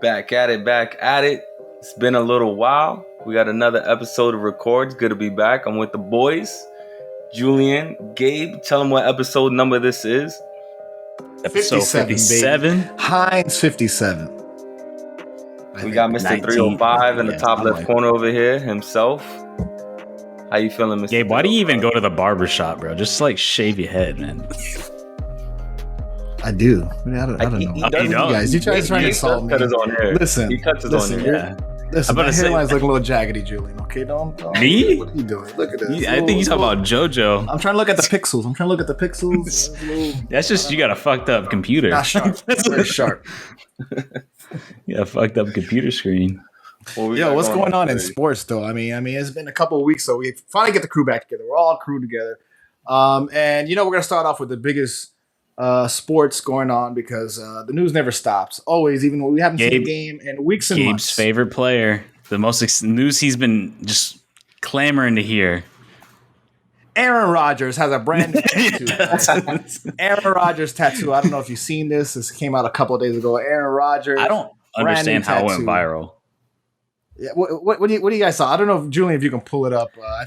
Back at it. It's been a little while. We got another episode of Records. Good to be back. I'm with the boys. Julian, Gabe, tell them what episode number this is. Episode 57. Heinz 57. We got Mr. 305 in the top left corner over here himself. How you feeling, Mr. Gabe, why do you even go to the barber shop, bro? Just like shave your head, man. I do. I don't know. You guys trying to insult me. Listen. He cuts his own hair. Yeah. Listen, my hairline's looking a little jaggedy, Julian. Okay, don't. Me? What are you doing? Look at this. I think you're talking about JoJo. I'm trying to look at the pixels. That's just you got a fucked up computer. Not sharp. Very sharp. You got a fucked up computer screen. What's going on in sports though? I mean, it's been a couple of weeks, so we finally get the crew back together. We're all crew together, and we're gonna start off with the biggest sports going on because the news never stops. Always, even when we haven't seen a game in weeks and months. Gabe's favorite player, the most news he's been just clamoring to hear. Aaron Rodgers has a brand new tattoo. Aaron Rodgers tattoo. I don't know if you've seen this. This came out a couple of days ago. Aaron Rodgers. I don't understand how it went viral. Yeah, what do you guys saw? I don't know, Julian, if you can pull it up. I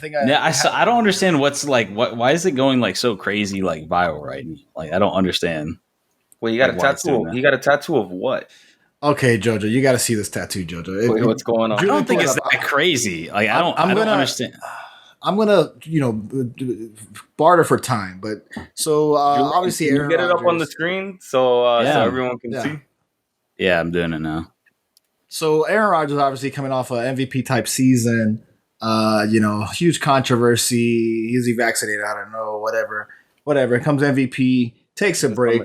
don't understand what's like. Why is it going like so crazy, like viral right now? Like I don't understand. Well, you got a tattoo. You got a tattoo of what? Okay, JoJo, you got to see this tattoo, JoJo. What's going on? I don't think it's that crazy. Like I don't understand. I'm gonna, barter for time, but so obviously, Aaron get it Rodgers, up on the screen so everyone can see. Yeah, I'm doing it now. So Aaron Rodgers obviously coming off an MVP type season, huge controversy. Is he vaccinated? I don't know. Whatever. Comes MVP, takes a break.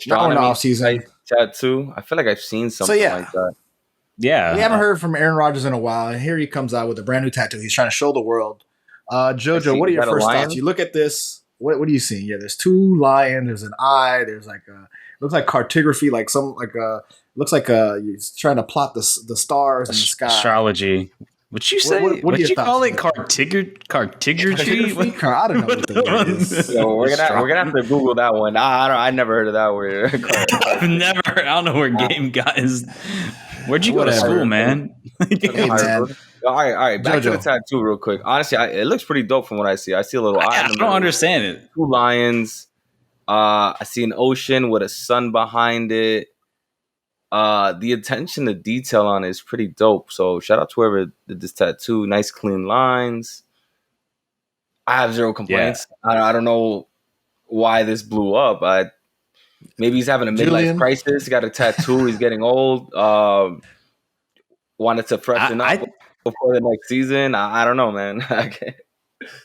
Now in the off season. Tattoo. I feel like I've seen something like that. Yeah, we haven't heard from Aaron Rodgers in a while, and here he comes out with a brand new tattoo. He's trying to show the world. JoJo, what are your first thoughts? You look at this. What are you seeing? Yeah, there's two lions. There's an eye. There's looks like cartography, looks like he's trying to plot the stars in the sky. Astrology. What you say? What you call it? Cartography? I don't know what the word is. Yo, we're gonna have to Google that one. I never heard of that word. I don't know where Game got his. Where'd you go to school, man? Hey, man. All right. Back to the tattoo real quick. Honestly, it looks pretty dope from what I see. I see a little eye. I don't understand it. Two lions. I see an ocean with a sun behind it. The attention to detail on it is pretty dope. So shout out to whoever did this tattoo. Nice clean lines. I have zero complaints. Yeah. I don't know why this blew up. Maybe he's having a midlife crisis. He got a tattoo. He's getting old. Wanted to freshen up before the next season. I don't know, man.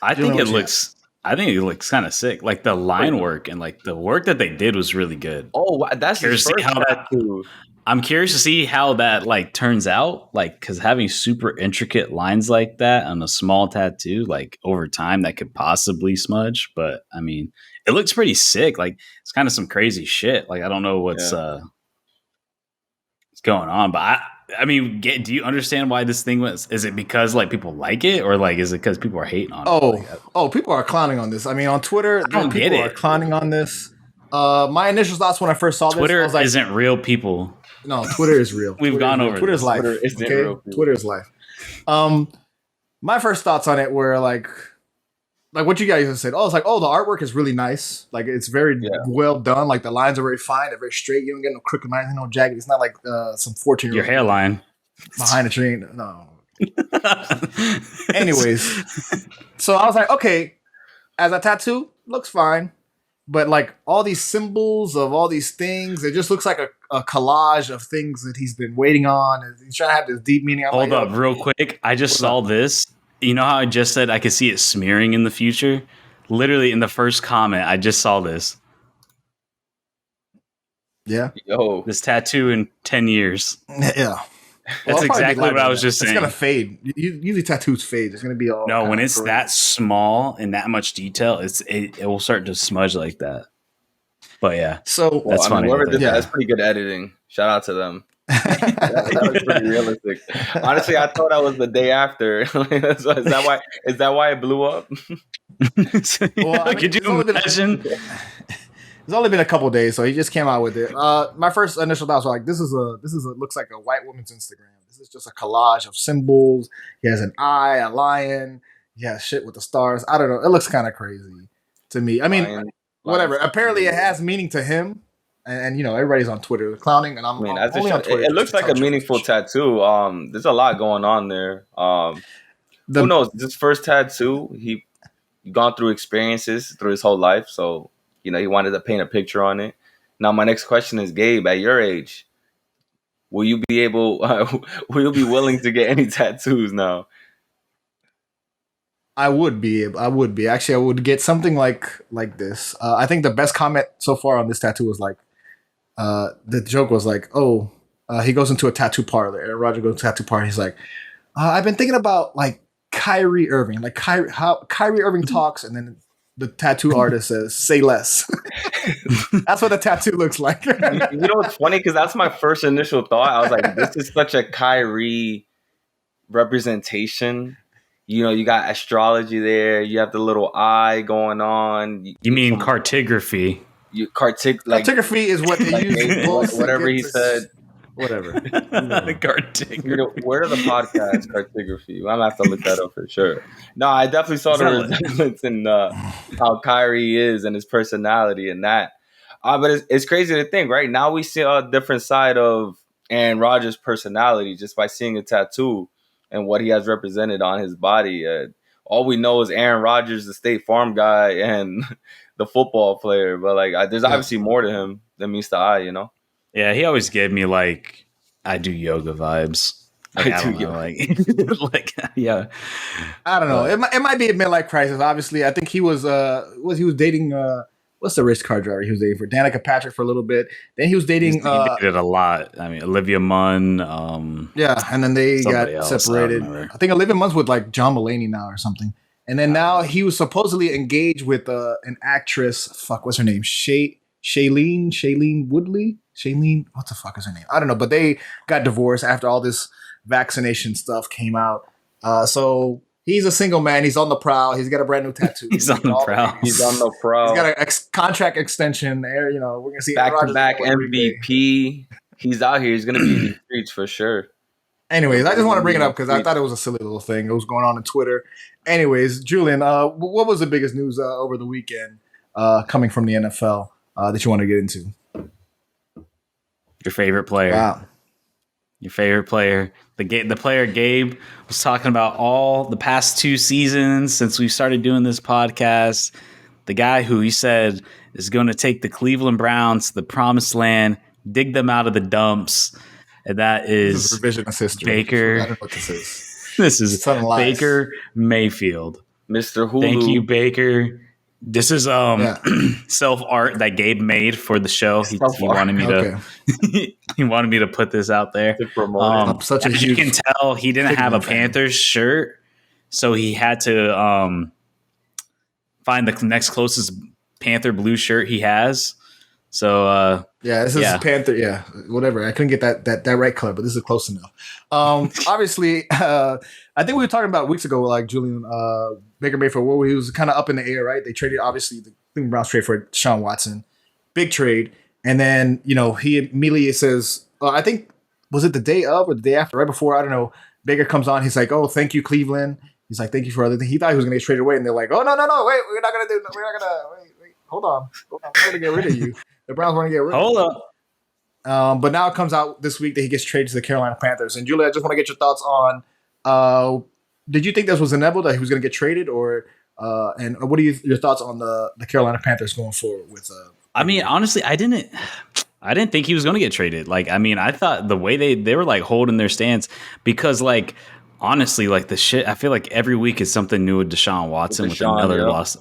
I think it looks kind of sick. Like the line work and like the work that they did was really good. Oh, that's his first tattoo. I'm curious to see how that like turns out. Like, because having super intricate lines like that on a small tattoo, like over time, that could possibly smudge. But I mean, it looks pretty sick. Like it's kind of some crazy shit. Like I don't know what's going on, but I mean, do you understand why this thing was? Is it because like people like it, or like is it because people are hating on it? People are clowning on this. I mean, on Twitter, people are clowning on this. My initial thoughts when I first saw Twitter this, I was like, isn't real people. No, Twitter is real. We've gone over Twitter's life. Twitter is life. My first thoughts on it were like what you guys said. It's like, the artwork is really nice. Like it's very well done. Like the lines are very fine. They're very straight. You don't get no crooked lines, no jagged. It's not like some 14-year-old. Your hairline behind a tree. No. Anyways, so I was like, okay, as a tattoo, looks fine. But like all these symbols of all these things, it just looks like a collage of things that he's been waiting on. And he's trying to have this deep meaning. Hold up real quick. I just saw this. You know how I just said I could see it smearing in the future? Literally in the first comment, I just saw this. Yeah. Yo. This tattoo in 10 years. Yeah. That's exactly what I was just saying. It's going to fade. Usually tattoos fade. It's going to be all... No, when it's that small and that much detail, it will start to smudge like that. But yeah. So that's funny. Whoever did that, that's pretty good editing. Shout out to them. that was pretty realistic. Honestly, I thought that was the day after. Is that why it blew up? Could you imagine? It's only been a couple days, so he just came out with it. My first initial thoughts were like, this is looks like a white woman's Instagram. This is just a collage of symbols. He has an eye, a lion. He has shit with the stars. I don't know. It looks kind of crazy to me. I mean, whatever. Apparently, it has meaning to him, and everybody's on Twitter clowning, and I'm only on Twitter. It looks like a meaningful tattoo. There's a lot going on there. Who knows? This first tattoo, he gone through experiences through his whole life, so he wanted to paint a picture on it. Now, my next question is, Gabe, at your age, will you be willing to get any tattoos now? I would be. Actually, I would get something like this. I think the best comment so far on this tattoo was like, the joke was like, he goes into a tattoo parlor. Aaron Rodgers goes to a tattoo parlor. He's like, I've been thinking about like Kyrie Irving, how Kyrie Irving talks, and then the tattoo artist says, "Say less." That's what the tattoo looks like. What's funny? Because that's my first initial thought. I was like, this is such a Kyrie representation. You got astrology there. You have the little eye going on. You mean cartography? Cartography is what they use. Whatever he said. Whatever. Cartography. Where are the podcasts? Cartography. I'm gonna have to look that up for sure. No, I definitely saw the resemblance in how Kyrie is and his personality and that. But it's crazy to think, right? Now we see a different side of Aaron Rodgers' personality just by seeing a tattoo and what he has represented on his body. All we know is Aaron Rodgers, the State Farm guy, and the football player. But there's obviously more to him than meets the eye, Yeah, he always gave me like I do yoga vibes. I don't know, yeah. I don't know. It might be a midlife crisis. Obviously, I think he was dating what's the race car driver he was dating for? Danica Patrick for a little bit. Then he was dating. He dated a lot. I mean, Olivia Munn. And then they got separated. I think Olivia Munn's with like John Mulaney now or something. And then now he was supposedly engaged with an actress. Fuck, what's her name? Shailene Woodley. Shailene, what the fuck is her name? I don't know, but they got divorced after all this vaccination stuff came out. So he's a single man. He's on the prowl. He's got a brand new tattoo. He's on the prowl. He's got a contract extension there. We're gonna see back-to-back MVP. He's out here. He's gonna be in the streets for sure. Anyways, I just want to bring it up because I thought it was a silly little thing. It was going on Twitter. Anyways, Julian, what was the biggest news over the weekend coming from the NFL that you want to get into? Your favorite player. Wow. Your favorite player. The player Gabe was talking about all the past 2 seasons since we started doing this podcast. The guy who he said is going to take the Cleveland Browns to the promised land, dig them out of the dumps. And that is revisionist history. Baker. I don't know what this is. This is Baker Mayfield. Mr. Hulu. Thank you, Baker. This is self art that Gabe made for the show. He wanted me to he wanted me to put this out there. As you can tell, he didn't have a Panthers shirt, so he had to find the next closest Panther blue shirt he has. So this is Panther. Yeah, whatever. I couldn't get that right color, but this is close enough. Obviously, I think we were talking about weeks ago, like Julian Baker Mayfield, where he was kind of up in the air, right? They traded obviously the Cleveland Browns trade for Deshaun Watson, big trade, and then he immediately says, I think was it the day of or the day after, right before, I don't know. Baker comes on, he's like, "Oh, thank you, Cleveland." He's like, "Thank you for other things." He thought he was going to get traded away, and they're like, "Oh no, wait, we're not going to wait, hold on, we're going to get rid of you." The Browns want to get rid of him. Hold up. But now it comes out this week that he gets traded to the Carolina Panthers. And Julia, I just want to get your thoughts on, did you think this was inevitable that he was going to get traded, or and what are your thoughts on the Carolina Panthers going forward with? I mean, honestly, I didn't think he was going to get traded. Like, I mean, I thought the way they were like holding their stance because like honestly, like the shit. I feel like every week is something new with Deshaun Watson with another loss.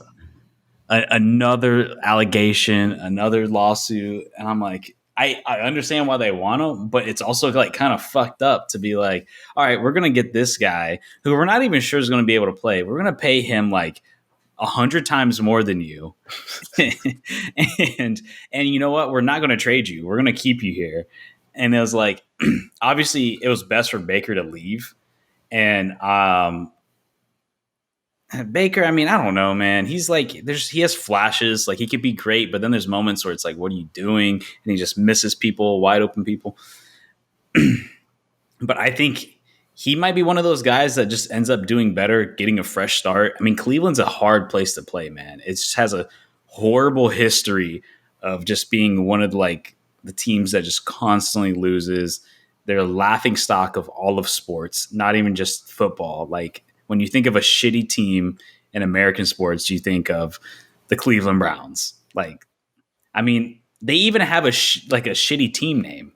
Another allegation, another lawsuit, and I'm like, I understand why they want him, but it's also like kind of fucked up to be like, all right, we're gonna get this guy who we're not even sure is gonna be able to play. We're gonna pay him like 100 times more than you, and you know what? We're not gonna trade you. We're gonna keep you here. And it was like, obviously, it was best for Baker to leave, and Baker, I mean, I don't know, man. He's like, he has flashes. Like, he could be great, but then there's moments where it's like, what are you doing? And he just misses people, wide open people. But I think he might be one of those guys that just ends up doing better, getting a fresh start. I mean, Cleveland's a hard place to play, man. It just has a horrible history of just being one of the teams that just constantly loses. They're a laughing stock of all of sports, not even just football. Like, when you think of a shitty team in American sports, you think of the Cleveland Browns. Like, I mean, they even have a shitty team name.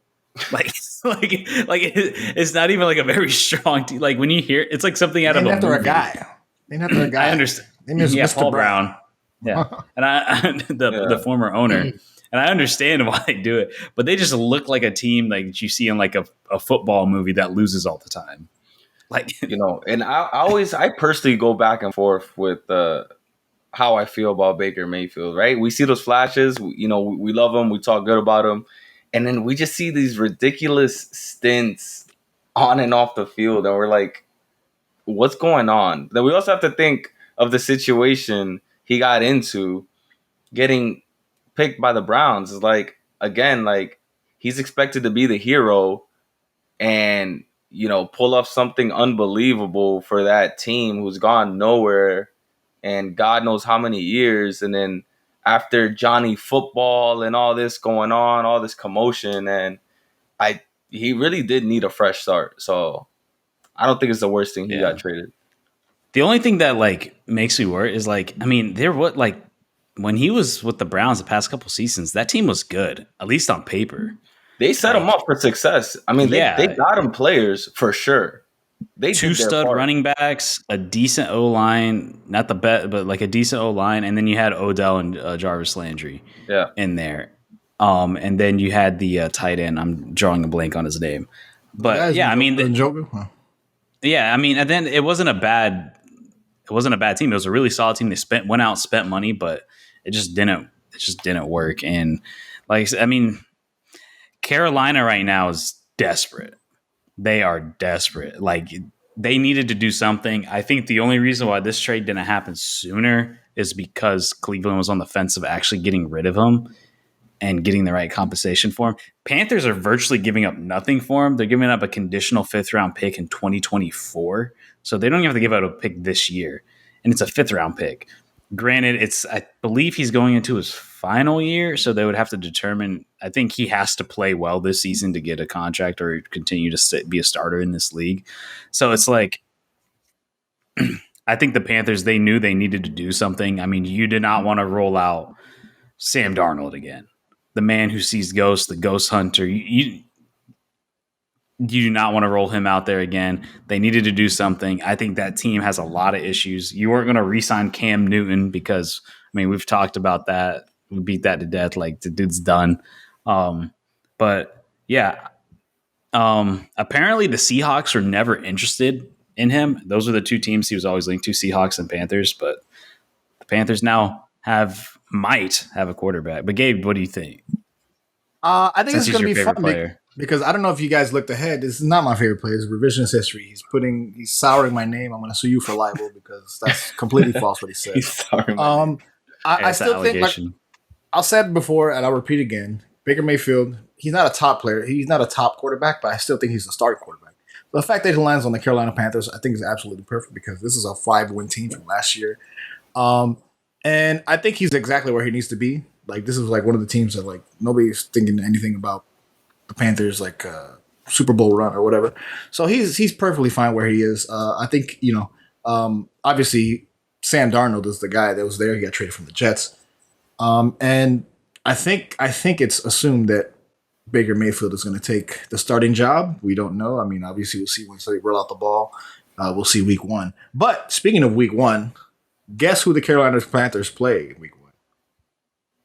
Like, it's not even like a very strong team. Like, when you hear it's like something out of a movie. A guy. Named after a guy. I understand. Yeah, Mr. Paul Brown. Yeah, and the former owner. And I understand why they do it, but they just look like a team like you see in like a football movie that loses all the time. Like, and I personally go back and forth with how I feel about Baker Mayfield, right? We see those flashes, we love him, we talk good about him, and then we just see these ridiculous stints on and off the field, and we're like, what's going on? Then we also have to think of the situation he got into, getting picked by the Browns. Is like, again, like, he's expected to be the hero and pull off something unbelievable for that team who's gone nowhere and God knows how many years. And then after Johnny Football and all this going on, all this commotion, and he really did need a fresh start. So I don't think it's the worst thing he got traded. The only thing that like makes me worry is like, I mean, when he was with the Browns the past couple seasons, that team was good, at least on paper. They set him up for success. I mean, they got him players for sure. They 2 stud running backs, a decent O-line, not the best, but like a decent O-line, and then you had Odell and Jarvis Landry in there. And then you had the tight end. I'm drawing a blank on his name. But and then it wasn't a bad team. It was a really solid team. They went out, spent money, but it just didn't work. And like, I mean, Carolina right now is desperate. They are desperate. Like, they needed to do something. I think the only reason why this trade didn't happen sooner is because Cleveland was on the fence of actually getting rid of him and getting the right compensation for him. Panthers are virtually giving up nothing for him. They're giving up a conditional 5th-round pick in 2024. So they don't even have to give out a pick this year. And it's a 5th-round pick. Granted, I believe he's going into his final year, so they would have to determine. I think he has to play well this season to get a contract or continue to be a starter in this league. So it's like, I think the Panthers, they knew they needed to do something. I mean, you did not want to roll out Sam Darnold again, the man who sees ghosts, the ghost hunter. You do not want to roll him out there again. They needed to do something. I think that team has a lot of issues. You weren't going to re-sign Cam Newton because, I mean, we've talked about that. We beat that to death. Like, the dude's done. But yeah, apparently the Seahawks were never interested in him. Those are the 2 teams he was always linked to, Seahawks and Panthers. But the Panthers now might have a quarterback. But Gabe, what do you think? I think it's going to be fun because I don't know if you guys looked ahead. This is not my favorite player. It's revisionist history. He's souring my name. I'm going to sue you for libel because that's completely false what he said. He's souring my name. I still think, like I said before, and I'll repeat again, Baker Mayfield, he's not a top player. He's not a top quarterback, but I still think he's a starting quarterback. The fact that he lands on the Carolina Panthers, I think is absolutely perfect because this is a 5-win team from last year. And I think he's exactly where he needs to be. Like, this is like one of the teams that like nobody's thinking anything about the Panthers, like Super Bowl run or whatever. So he's perfectly fine where he is. I think, obviously Sam Darnold is the guy that was there. He got traded from the Jets. And I think it's assumed that Baker Mayfield is going to take the starting job. We don't know. I mean, obviously we'll see once they roll out the ball. We'll see week 1. But speaking of week 1, guess who the Carolina Panthers play week 1?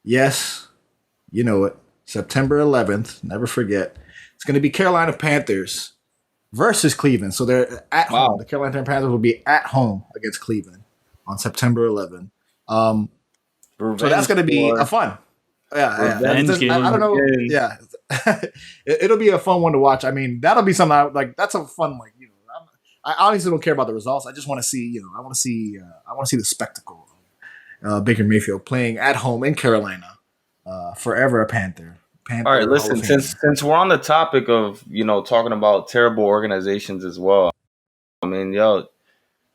Yes, you know it. September 11th. Never forget. It's going to be Carolina Panthers versus Cleveland. So they're at home. The Carolina Panthers will be at home against Cleveland on September 11th. So that's going to be a fun. Yeah. I don't know. Yeah. It'll be a fun one to watch. I mean, that'll be something that's a fun, I obviously don't care about the results. I just want to see, I want to see the spectacle of Baker Mayfield playing at home in Carolina, forever a Panther. All right, listen. Since we're on the topic of talking about terrible organizations as well, I mean,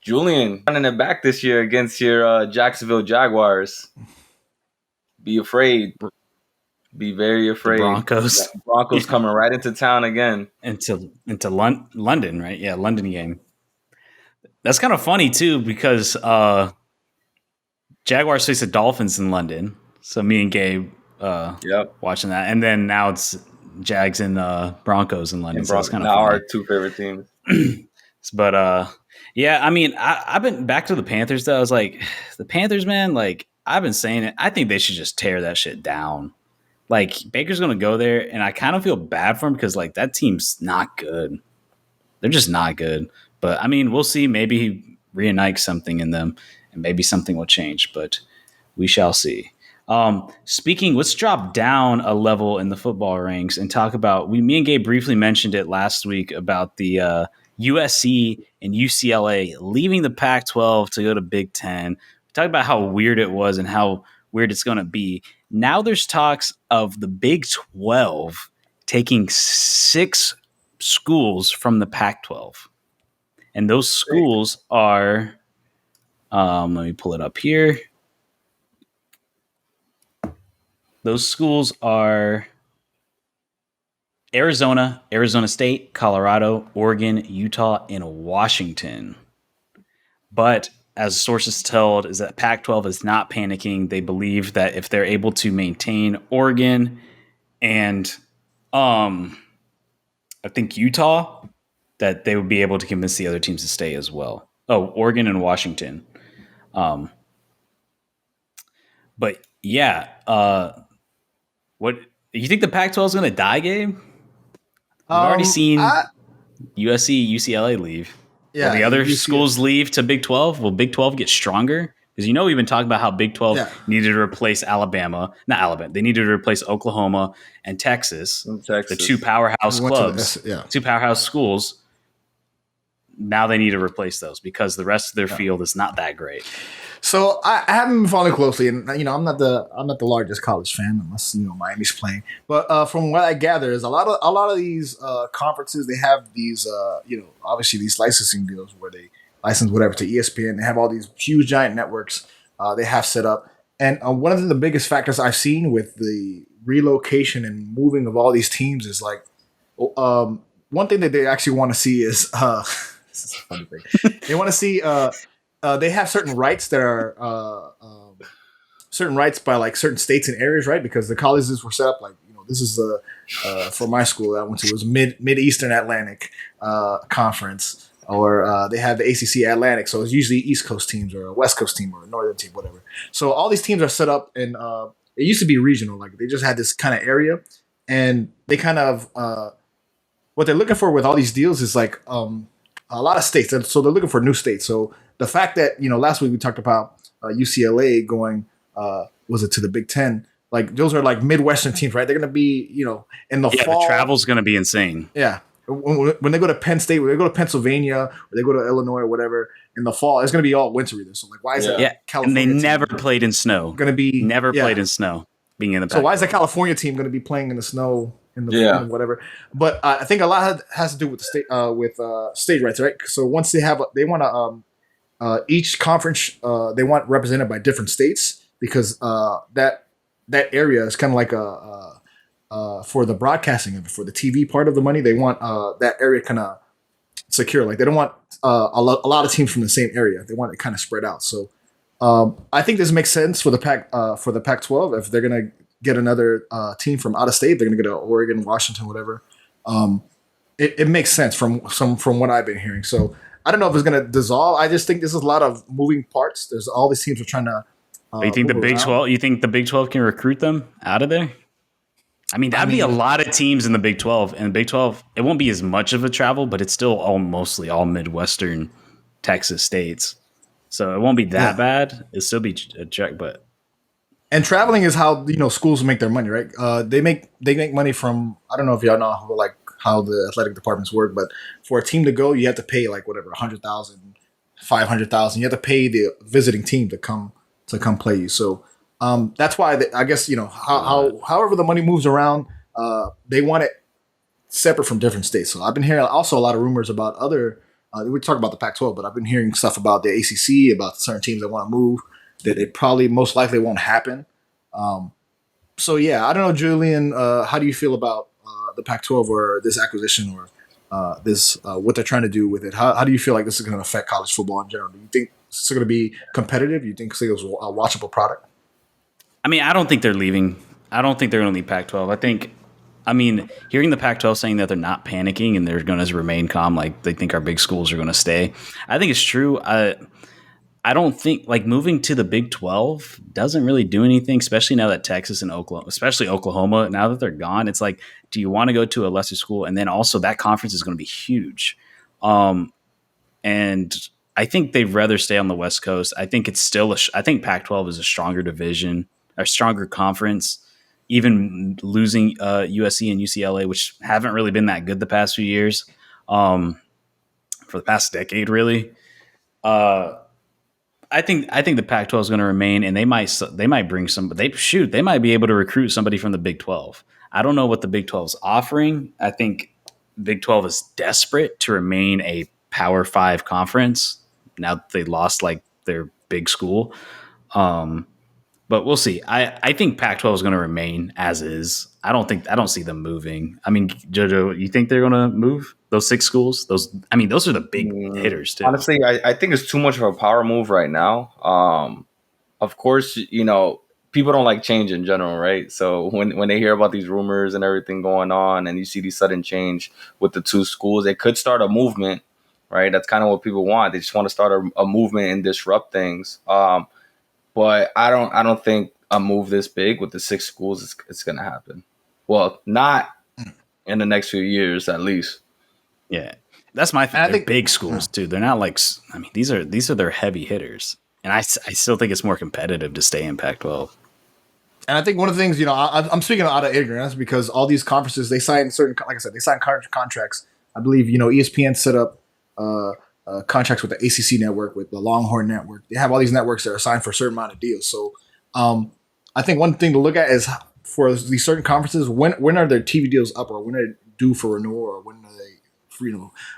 Julian running it back this year against your Jacksonville Jaguars. Be afraid. Be very afraid. The Broncos coming right into town again. Into London, right? Yeah, London game. That's kind of funny too because Jaguars face the Dolphins in London. So me and Gabe watching that, and then now it's Jags and Broncos in London. So it's kind of funny. Our two favorite teams. But yeah, I mean, I've been back to the Panthers though. I was like, the Panthers, man. Like I've been saying it. I think they should just tear that shit down. Like Baker's going to go there, and I kind of feel bad for him because like that team's not good. They're just not good. But I mean, we'll see. Maybe he reignites something in them, and maybe something will change. But we shall see. Let's drop down a level in the football ranks and talk about. Me and Gabe briefly mentioned it last week about the USC and UCLA leaving the Pac-12 to go to Big Ten. We talked about how weird it was and how weird it's going to be. Now there's talks of the Big 12 taking 6 schools from the Pac-12. And those schools are, let me pull it up here. Those schools are Arizona, Arizona State, Colorado, Oregon, Utah, and Washington. But as sources told, is that Pac-12 is not panicking. They believe that if they're able to maintain Oregon and I think Utah, that they would be able to convince the other teams to stay as well. Oh, Oregon and Washington. But yeah, what you think the Pac-12 is going to die, Gabe? We've already seen USC, UCLA leave. Yeah, will the other schools leave to Big 12? Will Big 12 get stronger? Because we've been talking about how Big 12 needed to replace Alabama. Not Alabama. They needed to replace Oklahoma and Texas. The two powerhouse clubs, two powerhouse schools. Now they need to replace those because the rest of their field is not that great. So I haven't been following closely, and I'm not the largest college fan unless Miami's playing. But from what I gather, is a lot of these conferences, they have these obviously these licensing deals where they license whatever to ESPN. They have all these huge giant networks they have set up, and one of the biggest factors I've seen with the relocation and moving of all these teams is like one thing that they actually want to see is this is a funny thing. They want to see. They have certain rights that are certain rights by like certain states and areas, right? Because the colleges were set up like this is for my school that I went to, it was Mid-Eastern Atlantic Conference, or they have the ACC Atlantic, so it's usually East Coast teams or a West Coast team or a Northern team, whatever. So all these teams are set up, and it used to be regional, like they just had this kind of area, and they kind of what they're looking for with all these deals is like a lot of states, and so they're looking for new states. So the fact that last week we talked about UCLA going was it to the Big Ten? Like those are like Midwestern teams, right? They're going to be in the fall. The travel's going to be insane. Yeah, when they go to Penn State, when they go to Pennsylvania, or they go to Illinois or whatever in the fall, it's going to be all winter either. So like, why is that? California and they never played in snow. Going to be played in snow. Being in the so why is the California team going to be playing in the snow? In the whatever, but I think a lot has to do with the state state rights, right? So once they want to each conference they want represented by different states because that area is kind of like for the broadcasting of it, for the TV part of the money, they want that area kind of secure. Like they don't want a lot of teams from the same area. They want it kind of spread out. So I think this makes sense for the Pac-12 if they're gonna get another team from out of state. They're going to go to Oregon, Washington, whatever. It makes sense from what I've been hearing. So I don't know if it's going to dissolve. I just think this is a lot of moving parts. There's all these teams are trying to. You think the Big 12? You think the Big 12 can recruit them out of there? I mean, that'd be a lot of teams in the Big 12. And the Big 12, it won't be as much of a travel, but it's still mostly all Midwestern Texas states. So it won't be that bad. It'll still be a check, but. And traveling is how schools make their money, right? They make money from, I don't know if y'all know how the athletic departments work, but for a team to go, you have to pay like whatever 100,000, 500,000. You have to pay the visiting team to come play you. So that's why I guess however the money moves around, they want it separate from different states. So I've been hearing also a lot of rumors about other. We talk about the Pac-12, but I've been hearing stuff about the ACC, about certain teams that want to move, that it probably most likely won't happen. So yeah, I don't know, Julian. How do you feel about the Pac-12 or this acquisition or this what they're trying to do with it? How do you feel like this is going to affect college football in general? Do you think it's going to be competitive? Do you think it's a watchable product? I mean, I don't think they're leaving. I don't think they're going to leave Pac-12. Hearing the Pac-12 saying that they're not panicking and they're going to remain calm, like they think our big schools are going to stay, I think it's true. I don't think like moving to the Big 12 doesn't really do anything, especially now that Texas and Oklahoma, especially Oklahoma, now that they're gone, it's like, do you want to go to a lesser school? And then also that conference is going to be huge. And I think they'd rather stay on the West Coast. I think it's still I think Pac-12 is a stronger division, a stronger conference, even losing USC and UCLA, which haven't really been that good the past few years, for the past decade, really. I think the Pac-12 is going to remain, and they might bring they might be able to recruit somebody from the Big 12. I don't know what the Big 12 is offering. I think Big 12 is desperate to remain a Power 5 conference now that they lost like their big school. But we'll see. I think Pac-12 is going to remain as is. I don't see them moving. I mean, Jojo, you think they're going to move those 6 schools? Those are the big hitters too. Honestly, I think it's too much of a power move right now. Of course, people don't like change in general, right? So when they hear about these rumors and everything going on, and you see these sudden change with the 2 schools, it could start a movement, right? That's kind of what people want. They just want to start a movement and disrupt things. But I don't think a move this big with the 6 schools is going to happen. Well, not in the next few years, at least. Yeah, that's my thing. I think big schools too. They're not like. I mean, these are their heavy hitters, and I still think it's more competitive to stay in Pac-12. And I think one of the things, I'm speaking out of ignorance because all these conferences they sign certain, like I said, they sign contracts. I believe ESPN set up contracts with the ACC network, with the Longhorn network. They have all these networks that are signed for a certain amount of deals. So I think one thing to look at is for these certain conferences, when are their TV deals up, or when are they due for renewal, or when are they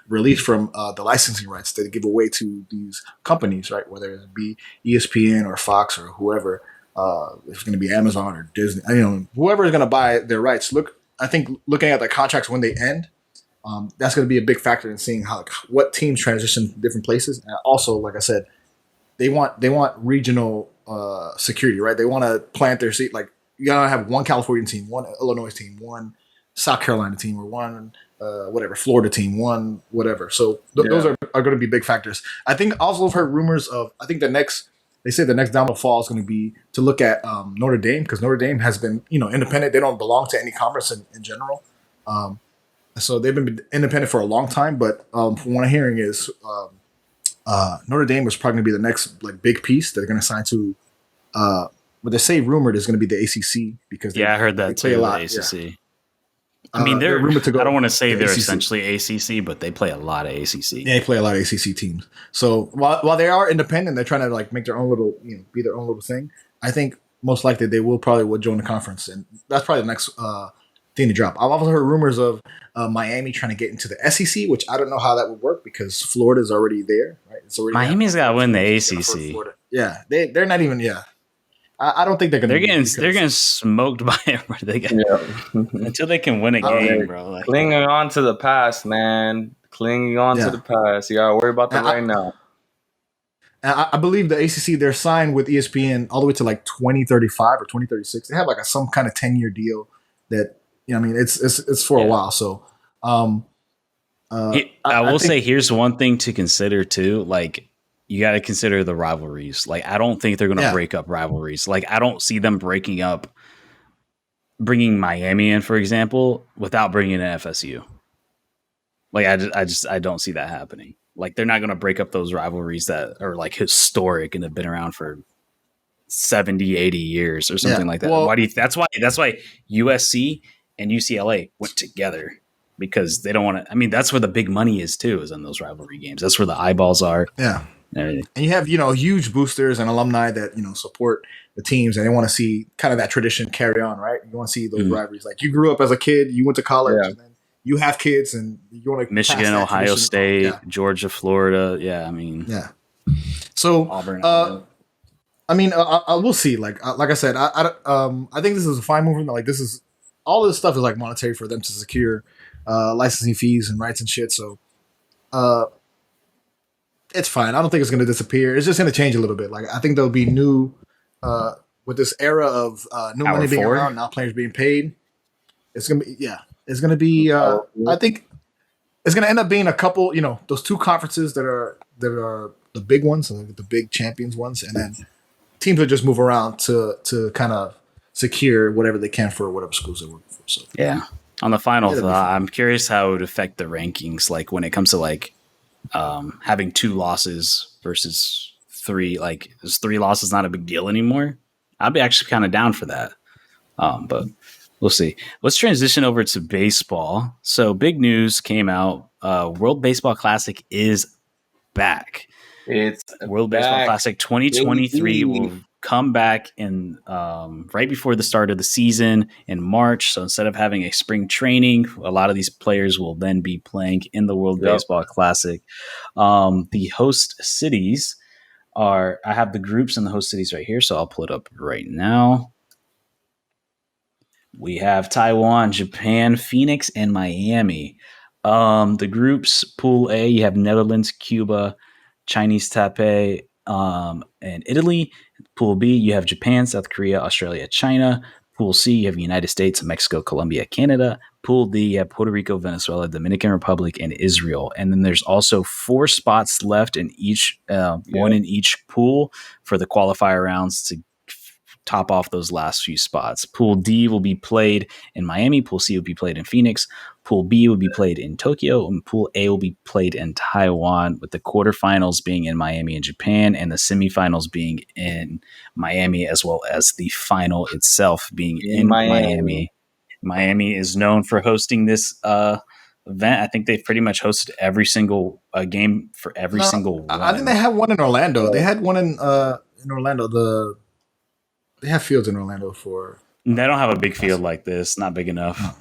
released from the licensing rights that they give away to these companies, right? Whether it be ESPN or Fox or whoever, it's going to be Amazon or Disney, whoever is going to buy their rights. I think looking at the contracts when they end, that's going to be a big factor in seeing what teams transition to different places. And also, like I said, they want regional security, right? They want to plant their seat. Like you gotta have one California team, one Illinois team, one South Carolina team, or one Florida team, one whatever. So those are going to be big factors. I think also I've heard rumors of. I think they say the next domino fall is going to be to look at Notre Dame, because Notre Dame has been independent. They don't belong to any conference in general. So they've been independent for a long time. But from what I'm hearing is Notre Dame was probably going to be the next big piece that they're going to sign to. But they say rumored is going to be the ACC because I heard that too. The ACC. Yeah. I mean, they're rumored to go. I don't want to say they're essentially ACC, but they play a lot of ACC. Yeah, they play a lot of ACC teams. So while they are independent, they're trying to make their own little, be their own little thing. I think most likely they will join the conference, and that's probably the next thing to drop. I've also heard rumors of Miami trying to get into the SEC, which I don't know how that would work because Florida's already there, right? It's already Miami's got to win the ACC. Yeah, they're not even. Yeah. I don't think they're gonna. They're getting smoked by everybody. Until they can win a game, bro. Clinging on to the past, man. Clinging on to the past. You gotta worry about that right now. I believe the ACC they're signed with ESPN all the way to 2035 or 2036. They have some kind of 10-year deal that it's for a while. So I will say here's one thing to consider too. You got to consider the rivalries. I don't think they're going to break up rivalries. I don't see them bringing Miami in, for example, without bringing in FSU. I don't see that happening. They're not going to break up those rivalries that are historic and have been around for 70, 80 years or something like that. Well, that's why USC and UCLA went together. because they don't want to. I mean, that's where the big money is too, is in those rivalry games. That's where the eyeballs are. Yeah. And you have, huge boosters and alumni that, support the teams, and they want to see kind of that tradition carry on, right? You want to see those rivalries. Like, you grew up as a kid, you went to college, and then you have kids, and you want to Michigan, Ohio State, Georgia, Florida. Yeah, I mean, So, Auburn. we'll see. Like I said, I think this is a fine movement. Like, this is all this stuff is like monetary for them to secure licensing fees and rights and shit. So, it's fine. I don't think it's going to disappear. It's just going to change a little bit. Like, I think there'll be new with this era of new money being around, now players being paid. It's gonna be It's gonna be. I think it's gonna end up being a couple. Those two conferences that are the big ones, the big champions ones, and then teams will just move around to kind of secure whatever they can for whatever schools they're working for. So yeah. On the final thought, I'm curious how it would affect the rankings. Like, when it comes to like having 2 losses versus 3. Like, is 3 losses not a big deal anymore? I'd be actually kind of down for that. But we'll see. Let's transition over to baseball. So, big news came out. World Baseball Classic is back. It's World Baseball Classic 2023 will come back in right before the start of the season in March. So instead of having a spring training, a lot of these players will then be playing in the World Baseball Classic. The host cities I have the groups and the host cities right here, so I'll pull it up right now. We have Taiwan, Japan, Phoenix, and Miami. The groups, Pool A, you have Netherlands, Cuba, Chinese Taipei, and Italy. Pool B, you have Japan, South Korea, Australia, China. Pool C, you have United States, Mexico, Colombia, Canada. Pool D, you have Puerto Rico, Venezuela, Dominican Republic, and Israel. And then there's also 4 spots left in each, one in each pool for the qualifier rounds to top off those last few spots. Pool D will be played in Miami. Pool C will be played in Phoenix. Pool B will be played in Tokyo, and Pool A will be played in Taiwan, with the quarterfinals being in Miami and Japan, and the semifinals being in Miami, as well as the final itself being in Miami. Miami is known for hosting this event. I think they've pretty much hosted every single game for every single one. I think they had one in Orlando. They had one in Orlando. They have fields in Orlando for. They don't have a big field like this. Not big enough.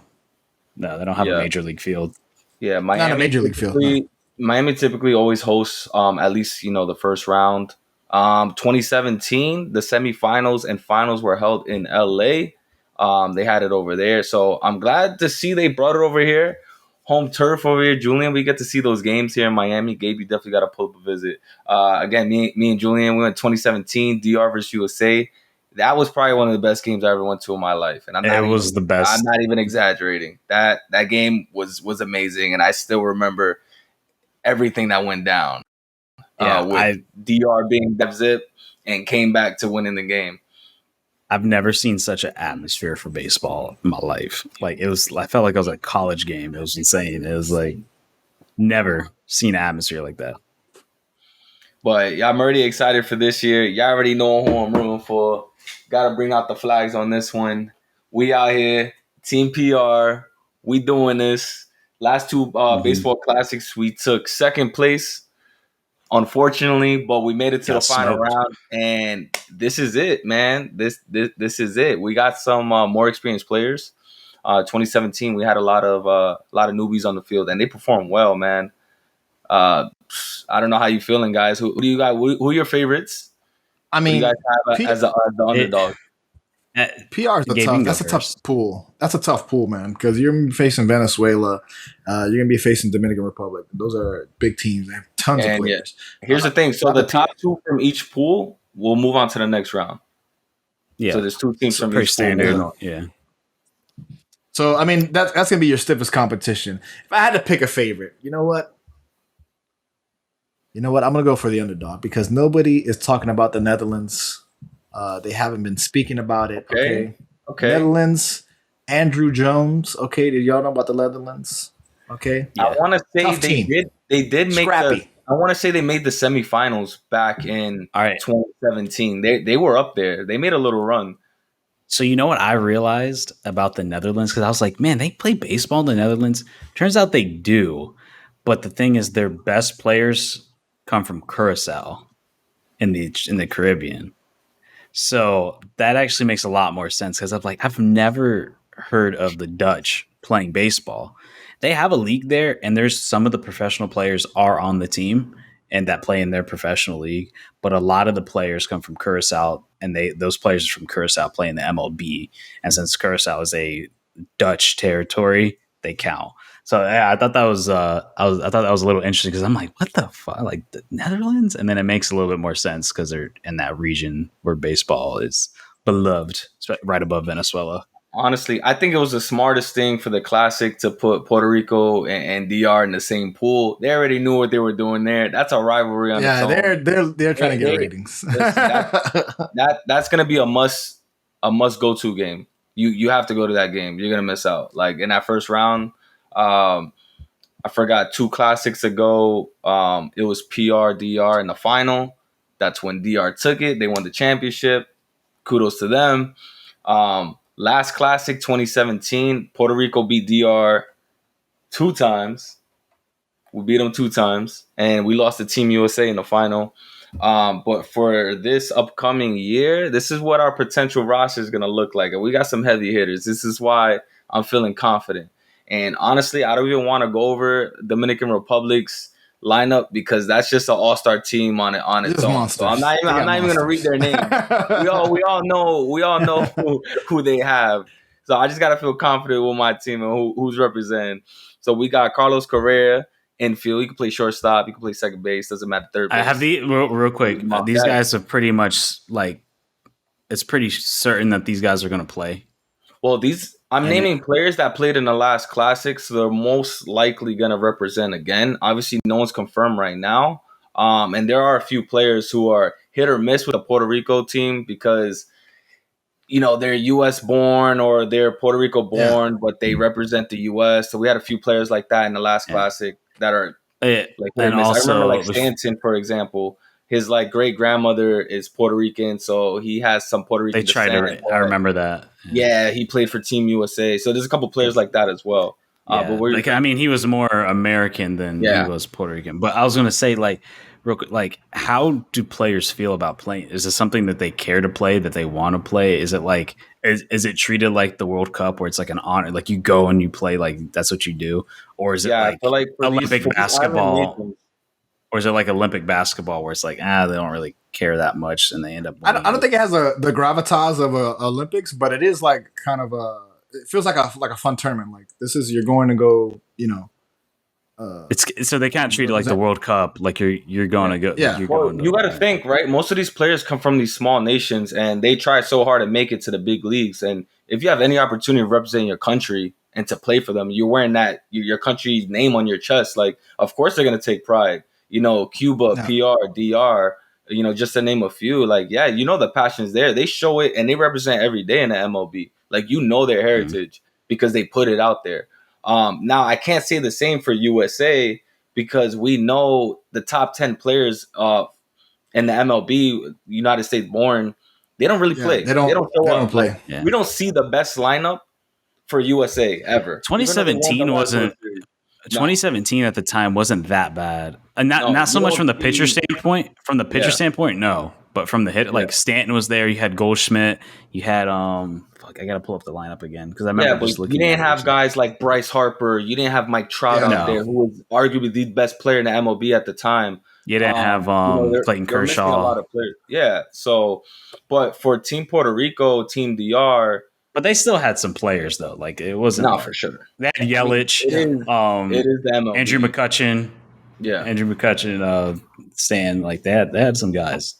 No, they don't have a major league field. Yeah, Miami, not a major league field. No. Miami typically always hosts at least the first round. 2017, the semifinals and finals were held in LA. They had it over there, so I'm glad to see they brought it over here. Home turf over here, Julian. We get to see those games here in Miami. Gabe, you definitely got to pull up a visit. Again, me and Julian, we went 2017 DR versus USA. That was probably one of the best games I ever went to in my life, and it was the best. I'm not even exaggerating. That game was amazing, and I still remember everything that went down. With DR being Dev Zip and came back to winning the game. I've never seen such an atmosphere for baseball in my life. Like, it was, I felt like I was at a college game. It was insane. It was like never seen an atmosphere like that. But I'm already excited for this year. Y'all already know who I'm rooting for. Got to bring out the flags on this one. We out here, Team PR. We doing this. Last 2 baseball classics, we took second place, unfortunately, but we made it to the final round. And this is it, man. This is it. We got some more experienced players. 2017, we had a lot of newbies on the field, and they performed well, man. I don't know how you feeling, guys. Who do you guys? Who are your favorites? I mean, who do you guys have as the underdog? PR is a tough pool. That's a tough pool, man, because you're going to be facing Venezuela. You're going to be facing Dominican Republic. Those are big teams. They have tons of players. Yeah. Here's the thing. So the top 2 from each pool will move on to the next round. Yeah. So there's 2 teams from each standard. pool. Yeah. So, I mean, that's going to be your stiffest competition. If I had to pick a favorite, you know what? I'm going to go for the underdog because nobody is talking about the Netherlands. They haven't been speaking about it. Okay. Netherlands, Andrew Jones. Okay. Did y'all know about the Netherlands? Okay. Yeah. I want to say they did make scrappy. I want to say they made the semifinals back in 2017. They were up there. They made a little run. So you know what I realized about the Netherlands? Because I was like, man, they play baseball in the Netherlands. Turns out they do. But the thing is, their best players come from Curacao in the Caribbean. So that actually makes a lot more sense because I've never heard of the Dutch playing baseball. They have a league there, and there's some of the professional players are on the team and that play in their professional league. But a lot of the players come from Curacao, and those players from Curacao play in the MLB. And since Curacao is a Dutch territory, they count. So yeah, I thought that was I thought that was a little interesting because I'm like, what the fuck, like the Netherlands, and then it makes a little bit more sense because they're in that region where baseball is beloved, right above Venezuela. Honestly, I think it was the smartest thing for the Classic to put Puerto Rico and DR in the same pool. They already knew what they were doing there. That's a rivalry on its own. They're trying to get ratings. That's gonna be a must go to game. You have to go to that game. You're gonna miss out. Like in that first round, I forgot 2 Classics ago. It was PR DR in the final. That's when DR took it. They won the championship. Kudos to them. Last Classic 2017, Puerto Rico beat DR 2 times. We beat them 2 times, and we lost to Team USA in the final. But for this upcoming year, this is what our potential roster is going to look like. And we got some heavy hitters. This is why I'm feeling confident. And honestly, I don't even want to go over Dominican Republic's lineup because that's just an all-star team on its own. So I'm not even going to read their names. we all know who they have. So I just got to feel confident with my team and who's representing. So we got Carlos Correa. Infield, you can play shortstop, you can play second base, doesn't matter third base. I have real quick. These guys have pretty much it's pretty certain that these guys are going to play. Well, I'm naming players that played in the last Classic, so they're most likely going to represent again. Obviously, no one's confirmed right now, and there are a few players who are hit or miss with the Puerto Rico team because they're U.S. born or they're Puerto Rico born, but they represent the U.S. So we had a few players like that in the last Classic that are like. And also, I remember like Stanton, for example, his like great grandmother is Puerto Rican, so he has some Puerto Rican. They tried to. I remember that. Yeah, he played for Team USA. So there's a couple players like that as well. Yeah. But he was more American than he was Puerto Rican. But I was going to say, real quick, how do players feel about playing? Is this something that they care to play, that they want to play? Is it is it treated like the World Cup where it's like an honor, like you go and you play, like that's what you do? Or is it like Olympic basketball? Or is it like Olympic basketball where it's like, they don't really care that much and they end up winning? I don't think it has the gravitas of Olympics, but it is like kind of it feels like a fun tournament. Like this is, you're going to go, it's so they can't treat it like the World Cup, like you're going to go. Yeah, you got to think, right? Most of these players come from these small nations, and they try so hard to make it to the big leagues. And if you have any opportunity to represent your country and to play for them, you're wearing that your country's name on your chest. Like, of course, they're going to take pride. Cuba, PR, DR. Just to name a few. Like, the passion's there. They show it, and they represent every day in the MLB. Like, their heritage because they put it out there. Now, I can't say the same for USA because we know the top 10 players in the MLB, United States born, they don't really play. They don't play. Yeah. We don't see the best lineup for USA ever. 2017 wasn't. 2017 at the time wasn't that bad, and not so much from the pitcher standpoint. From the pitcher standpoint, no, but from the hit, like Stanton was there. You had Goldschmidt. You had I gotta pull up the lineup again because I remember just looking. You didn't have guys like Bryce Harper. You didn't have Mike Trout out there, who was arguably the best player in the MLB at the time. You didn't have Clayton Kershaw. A lot of players. Yeah. So, but for Team Puerto Rico, Team DR. But they still had some players, though. Like, it wasn't... No, for sure. They had Yelich. It is the MLB. Andrew McCutchen. Yeah. Andrew McCutchen, Stan. Like, they had some guys.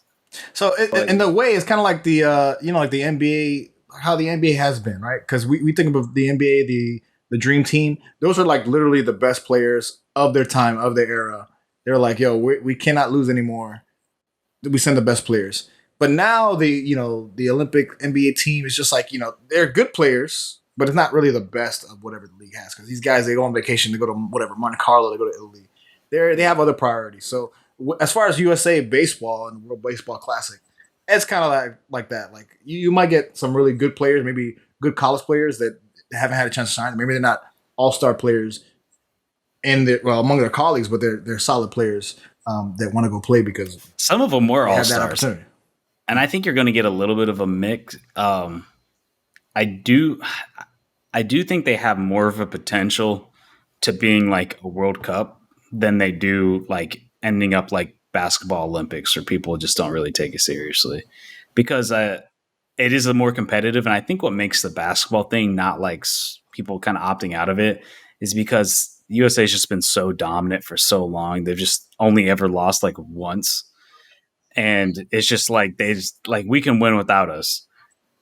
So, in the way, it's kind of like the, like the NBA, how the NBA has been, right? Because we think of the NBA, the Dream Team. Those are, like, literally the best players of their time, of their era. They're like, yo, we cannot lose anymore. We send the best players. But now the Olympic NBA team is just like, they're good players, but it's not really the best of whatever the league has. Because these guys, they go on vacation, they go to whatever, Monte Carlo, they go to Italy. They have other priorities. So as far as USA baseball and the World Baseball Classic, it's kind of like that. Like you might get some really good players, maybe good college players that haven't had a chance to sign. Maybe they're not all-star players among their colleagues, but they're solid players that want to go play because some of them were all stars, and I think you're going to get a little bit of a mix. I do think they have more of a potential to being like a World Cup than they do like ending up like basketball Olympics, where people just don't really take it seriously, because it is a more competitive. And I think what makes the basketball thing not like people kind of opting out of it is because USA has just been so dominant for so long. They've just only ever lost like once. And it's just like, we can win without us.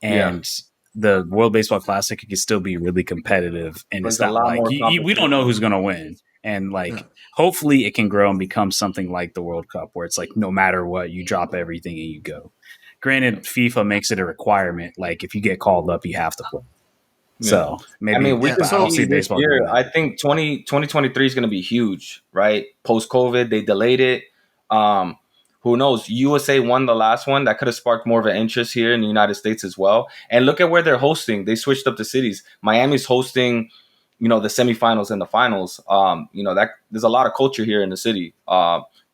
And the World Baseball Classic can still be really competitive. And it's not like, we don't know who's going to win. And like, hopefully it can grow and become something like the World Cup, where it's like, no matter what, you drop everything and you go. Granted, FIFA makes it a requirement. Like if you get called up, you have to play. So maybe we can see this year. I think 2023 is going to be huge, right? Post COVID, they delayed it. Who knows? USA won the last one. That could have sparked more of an interest here in the United States as well. And look at where they're hosting. They switched up the cities. Miami's hosting, the semifinals and the finals. That there's a lot of culture here in the city.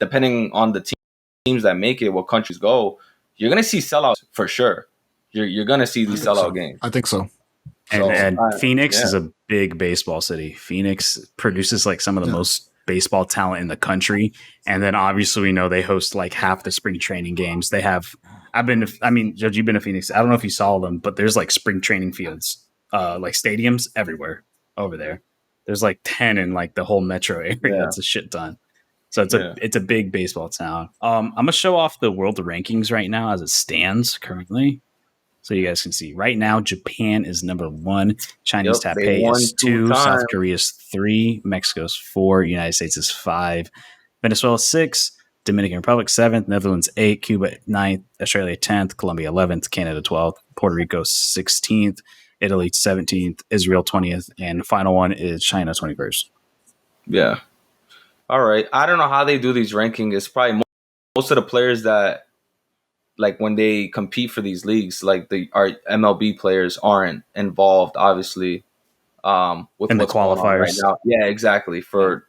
Depending on the teams that make it, what countries go, you're going to see sellouts for sure. You're going to see these sellout games. I think so. And Phoenix is a big baseball city. Phoenix produces like some of the most baseball talent in the country. And then obviously we know they host like half the spring training games. They have, Judge, you've been to Phoenix. I don't know if you saw them, but there's like spring training fields, like stadiums everywhere over there. There's like 10 in like the whole metro area. Yeah. That's a shit ton. So it's a big baseball town. I'm going to show off the world rankings right now as it stands currently. So you guys can see right now, Japan is number 1, Chinese Taipei is 2, South Korea is 3, Mexico is 4, United States is 5, Venezuela 6, Dominican Republic 7th, Netherlands 8, Cuba 9th, Australia 10th, Colombia 11th, Canada 12th, Puerto Rico 16th, Italy 17th, Israel 20th, and the final one is China 21st. Yeah. All right. I don't know how they do these rankings. It's probably most of the players that, like when they compete for these leagues, like our MLB players aren't involved, obviously, with in the qualifiers right now. Yeah, exactly. But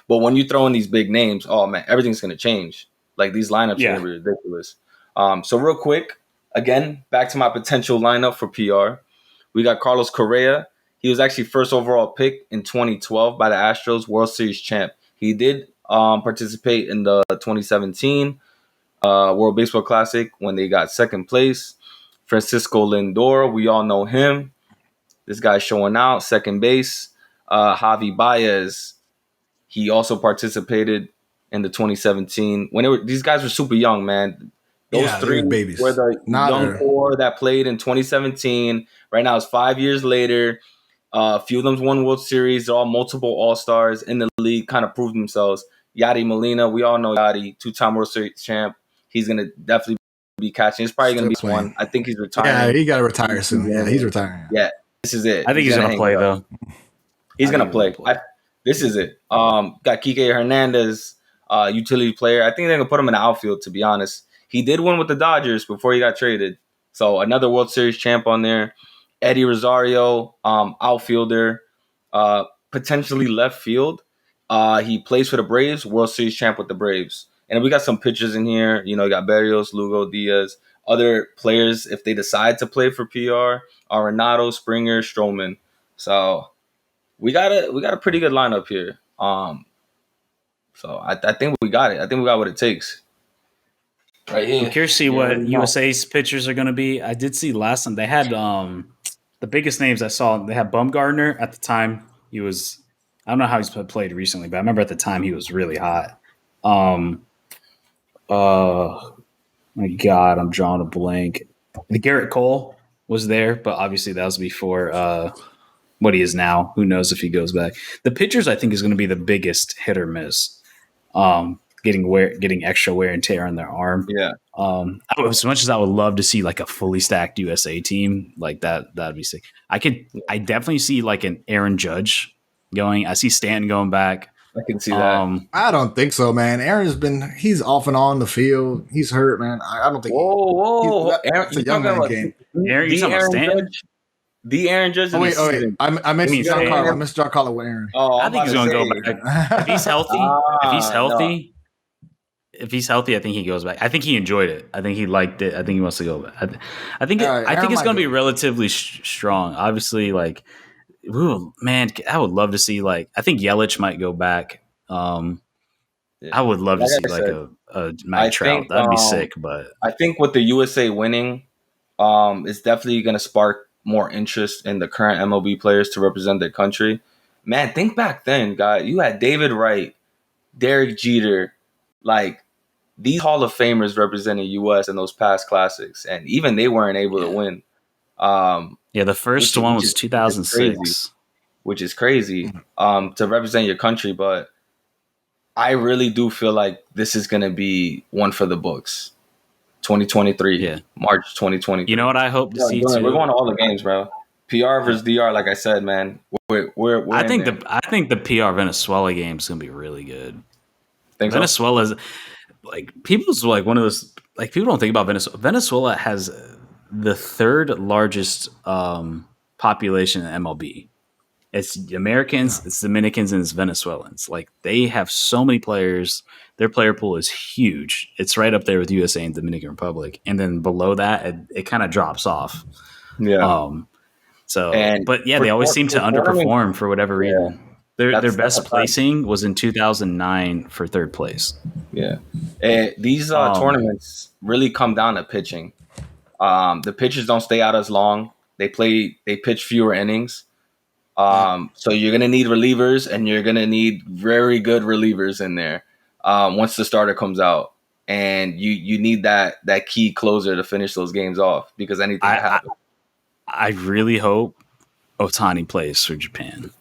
when you throw in these big names, oh man, everything's going to change. Like these lineups are going to be ridiculous. So real quick, again, back to my potential lineup for PR. We got Carlos Correa. He was actually first overall pick in 2012 by the Astros, World Series champ. He did participate in the 2017 World Baseball Classic when they got second place. Francisco Lindor, we all know him. This guy's showing out, second base. Javi Baez, he also participated in the 2017. These guys were super young, man. Those three babies were the young core that played in 2017. Right now, it's 5 years later. A few of them won World Series. They're all multiple All-Stars in the league, kind of proved themselves. Yadi Molina, we all know Yadi, 2-time World Series champ. He's going to definitely be catching. It's probably going to be one. I think he's retiring. Yeah, he got to retire soon. Yeah, he's retiring. Yeah, this is it. I think he's going to play, though. He's going to play. This is it. Got Kike Hernandez, utility player. I think they're going to put him in the outfield, to be honest. He did win with the Dodgers before he got traded. So another World Series champ on there. Eddie Rosario, outfielder, potentially left field. He plays for the Braves, World Series champ with the Braves. And we got some pitchers in here. You got Berrios, Lugo, Diaz. Other players, if they decide to play for PR, are Renato, Springer, Stroman. So we got a pretty good lineup here. So I think we got it. I think we got what it takes. Right here. I'm curious to see what USA's pitchers are going to be. I did see last time they had the biggest names I saw. They had Bumgarner at the time. He was, I don't know how he's played recently, but I remember at the time he was really hot. My God, I'm drawing a blank. Garrett Cole was there, but obviously that was before what he is now. Who knows if he goes back? The pitchers, I think, is going to be the biggest hit or miss. Getting extra wear and tear on their arm. Yeah. As much as I would love to see like a fully stacked USA team like that'd be sick. I definitely see like an Aaron Judge going. I see Stanton going back. I can see that. I don't think so, man. He's off and on the field. He's hurt, man. I don't think Whoa. Aaron, that's you a young talking man about game. Aaron, you talking about Stan? The Aaron Judge. Oh wait. I missed Giancarlo. I missed Giancarlo with Aaron. Oh, I think he's going to go back. If he's healthy, if he's healthy, I think he goes back. I think he enjoyed it. I think he liked it. I think he wants to go back. I think it's going to be relatively strong. Obviously, like, ooh, man, I would love to see, like, I think Yelich might go back. I would love to see a Mike Trout. That'd be sick. But I think with the USA winning, it's definitely going to spark more interest in the current MLB players to represent their country. Man, think back then, guy. You had David Wright, Derek Jeter, like these Hall of Famers representing US in those past classics, and even they weren't able to win. The first one was 2006, which is crazy to represent your country. But I really do feel like this is going to be one for the books. 2023, March 2023. You know what I hope to see too? We're going to all the games, bro. PR versus DR, like I said, man. I think the PR Venezuela game is going to be really good. Venezuela's like people's like one of those like people don't think about Venezuela. Venezuela has the third largest population in MLB. It's Americans, it's Dominicans, and it's Venezuelans. Like they have so many players. Their player pool is huge. It's right up there with USA and Dominican Republic, and then below that, it kind of drops off. Yeah. They always seem to underperform for whatever reason. Their best placing was in 2009 for third place. Yeah, these tournaments really come down to pitching. The pitchers don't stay out as long. They pitch fewer innings. So you're gonna need relievers, and you're gonna need very good relievers in there once the starter comes out, and you need that key closer to finish those games off because anything can happen. I really hope Ohtani plays for Japan.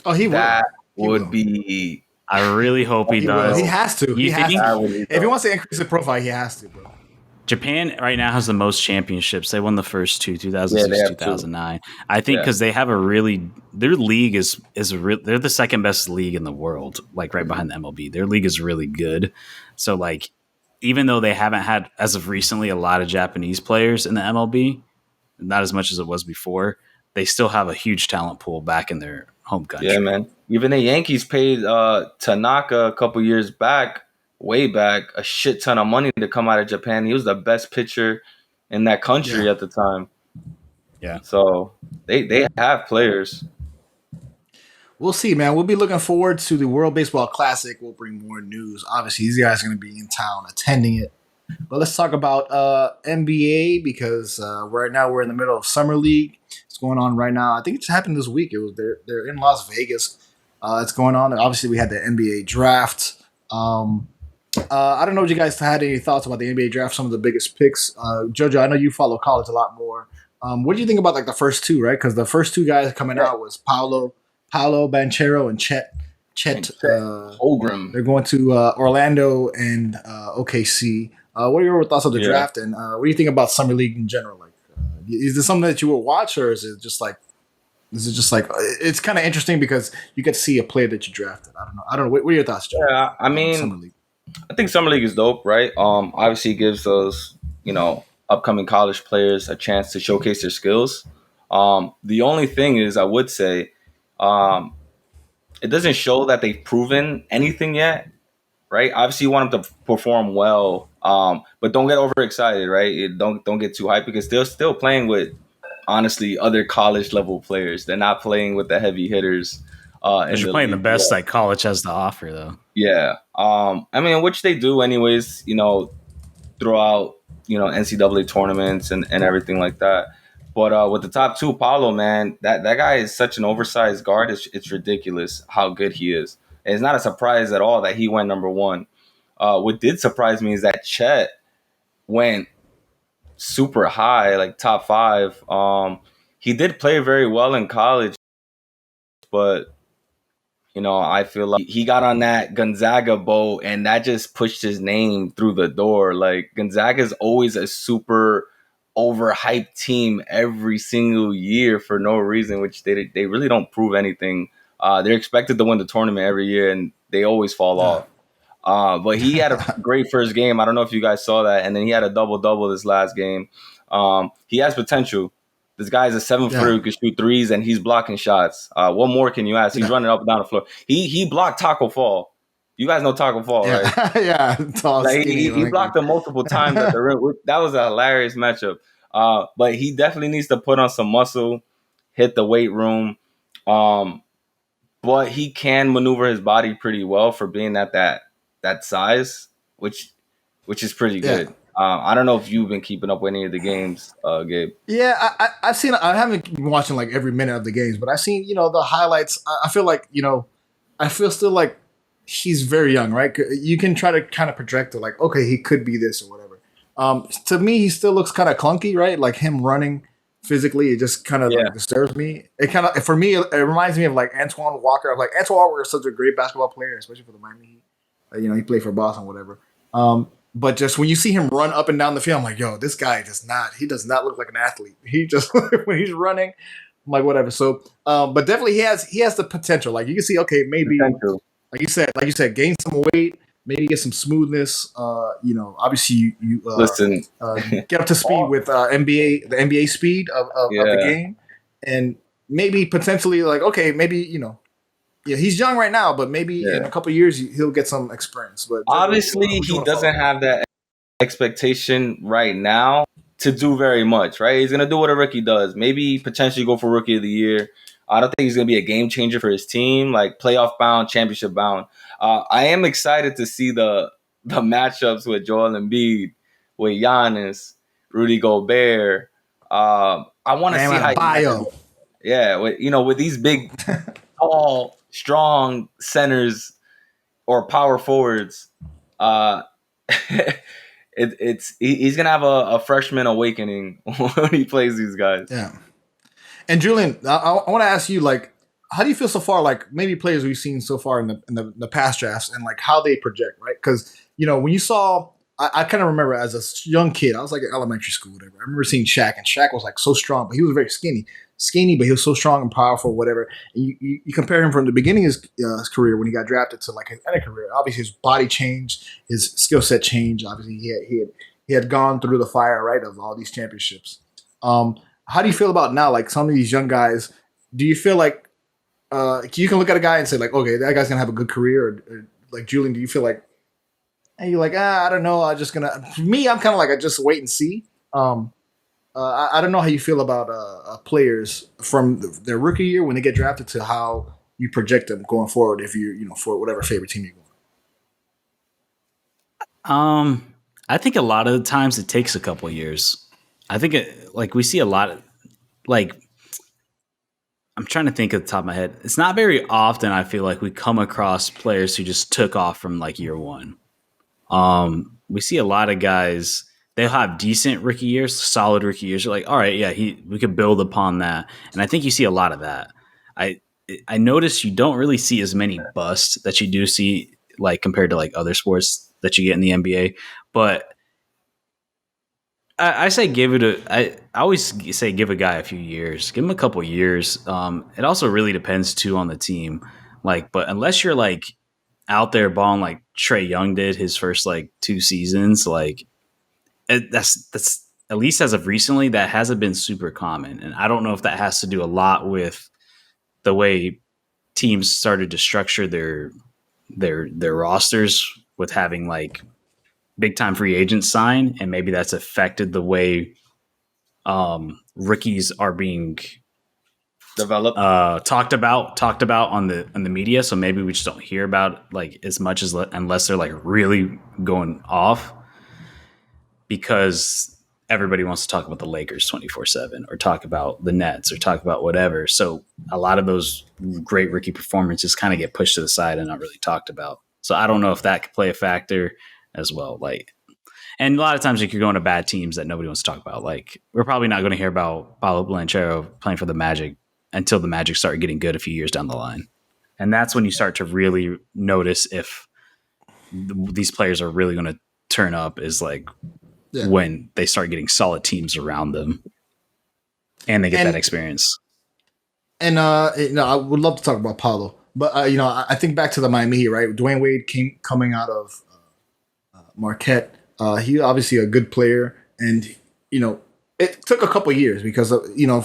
Oh, he will. That would be. I really hope he does. He has to. If he wants to increase the profile, he has to, bro. Japan right now has the most championships. They won the first two, 2006, 2009. I think because they have their league they're the second best league in the world, like right behind the MLB. Their league is really good. So like, even though they haven't had as of recently a lot of Japanese players in the MLB, not as much as it was before, they still have a huge talent pool back in their home country. Yeah, man. Even the Yankees paid Tanaka a couple years back. Way back, a shit ton of money to come out of Japan. He was the best pitcher in that country at the time. Yeah. So they have players. We'll see, man. We'll be looking forward to the World Baseball Classic. We'll bring more news. Obviously, these guys are going to be in town attending it. But let's talk about NBA because right now we're in the middle of Summer League. It's going on right now. I think it's happened this week. They're in Las Vegas. It's going on. Obviously, we had the NBA draft. I don't know if you guys had any thoughts about the NBA draft, some of the biggest picks. Jojo, I know you follow college a lot more. What do you think about like the first two, right? Because the first two guys coming out was Paolo Banchero and Chet Holmgren. They're going to Orlando and OKC. What are your thoughts on the draft, and what do you think about Summer League in general? Like, is this something that you will watch, or is it just like it's kind of interesting because you get to see a player that you drafted? I don't know. What are your thoughts, Joe? Yeah, I mean, Summer League? I think Summer League is dope, right? Obviously, it gives those upcoming college players a chance to showcase their skills. The only thing is, I would say, it doesn't show that they've proven anything yet, right? Obviously, you want them to perform well, but don't get overexcited, right? Don't get too hyped because they're still playing with, honestly, other college level players. They're not playing with the heavy hitters. You're playing the best like college has to offer, though. Yeah. I mean, which they do anyways, throughout, NCAA tournaments and everything like that. But with the top two, Paolo, man, that guy is such an oversized guard. It's ridiculous how good he is. And it's not a surprise at all that he went number one. What did surprise me is that Chet went super high, like top 5. He did play very well in college, but I feel like he got on that Gonzaga boat and that just pushed his name through the door. Like Gonzaga is always a super overhyped team every single year for no reason, which they really don't prove anything. They're expected to win the tournament every year, and they always fall off. But he had a great first game. I don't know if you guys saw that. And then he had a double-double this last game. He has potential. This guy is a 7-footer who can shoot threes, and he's blocking shots. What more can you ask? He's running up and down the floor. He blocked Taco Fall. You guys know Taco Fall, right? Yeah, tall, like skinny, he blocked him multiple times at the rim. That was a hilarious matchup. But he definitely needs to put on some muscle, hit the weight room. But he can maneuver his body pretty well for being at that size, which is pretty good. I don't know if you've been keeping up with any of the games, Gabe. Yeah, I've seen. I haven't been watching like every minute of the games, but I've seen the highlights. I feel like I feel still like he's very young, right? You can try to kind of project it, like, okay, he could be this or whatever. To me, he still looks kind of clunky, right? Like him running physically, it just kind of like disturbs me. It kind of, for me, it reminds me of like Antoine Walker. Like Antoine Walker is such a great basketball player, especially for the Miami Heat. He played for Boston, whatever. But just when you see him run up and down the field, I'm like, yo, this guy does not look like an athlete. He just, when he's running, I'm like, whatever. So, but definitely he has the potential. Like you can see, okay, maybe, like you said, gain some weight, maybe get some smoothness. Obviously you listen, get up to speed with the NBA speed of the game, and maybe potentially like, okay, maybe he's young right now, but maybe in a couple of years he'll get some experience. But obviously he doesn't have that expectation right now to do very much, right? He's gonna do what a rookie does. Maybe potentially go for rookie of the year. I don't think he's gonna be a game changer for his team, like playoff bound, championship bound. I am excited to see the matchups with Joel Embiid, with Giannis, Rudy Gobert. I want to see how with these big, tall, strong centers or power forwards. He's gonna have a freshman awakening when he plays these guys. Yeah. And Julian, I want to ask you, like, how do you feel so far? Like maybe players we've seen so far in the past drafts, and like how they project, right? Because when you saw, I kind of remember as a young kid, I was like in elementary school, whatever. I remember seeing Shaq, and Shaq was like so strong, but he was very skinny, but he was so strong and powerful, whatever. And you compare him from the beginning of his career when he got drafted to like his end of career. Obviously, his body changed, his skill set changed. Obviously, he had gone through the fire, right, of all these championships. How do you feel about now, like some of these young guys? Do you feel like you can look at a guy and say like, okay, that guy's gonna have a good career, or like Julian, do you feel like, and you're like, I don't know, for me, I'm kind of like, I just wait and see. I don't know how you feel about players from their rookie year when they get drafted to how you project them going forward if for whatever favorite team you're going. I think a lot of the times it takes a couple of years. I think we see a lot of, like, I'm trying to think at the top of my head. It's not very often I feel like we come across players who just took off from like year one. We see a lot of guys, they'll have decent rookie years, solid rookie years. You're like, all right, yeah, we could build upon that. And I think you see a lot of that. I notice you don't really see as many busts that you do see, like compared to like other sports that you get in the NBA. But I say I always say give a guy a few years. Give him a couple years. It also really depends too on the team. Like, but unless you're like out there balling like Trae Young did his first like 2 seasons, like that's at least as of recently, that hasn't been super common. And I don't know if that has to do a lot with the way teams started to structure their rosters with having like big time free agents sign, and maybe that's affected the way rookies are being developed, talked about on the media. So maybe we just don't hear about like as much as unless they're like really going off, because everybody wants to talk about the Lakers 24/7 or talk about the Nets or talk about whatever. So a lot of those great rookie performances kind of get pushed to the side and not really talked about. So I don't know if that could play a factor as well. Like, and a lot of times like you're going to bad teams that nobody wants to talk about. Like, we're probably not going to hear about Paolo Banchero playing for the Magic until the Magic start getting good a few years down the line. And that's when you start to really notice if these players are really going to turn up, is like when they start getting solid teams around them and they get that experience. And I would love to talk about Paolo. But I think back to the Miami Heat, right? Dwayne Wade coming out of Marquette. He obviously a good player, and it took a couple years because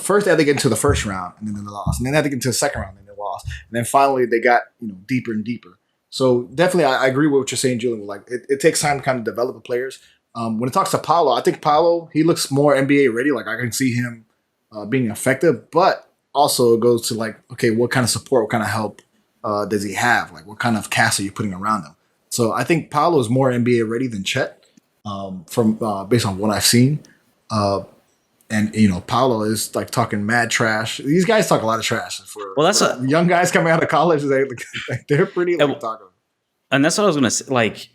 first they had to get into the first round and then they lost, and then they had to get into the second round and they lost, and then finally they got deeper and deeper. So definitely, I agree with what you're saying, Julian. Like it takes time to kind of develop the players. When it talks to Paolo, I think Paolo he looks more NBA ready. Like I can see him being effective, but also it goes to like, okay, what kind of support, what kind of help does he have? Like what kind of cast are you putting around him? So I think Paolo is more NBA ready than Chet from based on what I've seen. And Paolo is like talking mad trash. These guys talk a lot of trash for young guys coming out of college. They're pretty talking. And that's what I was gonna say. Like,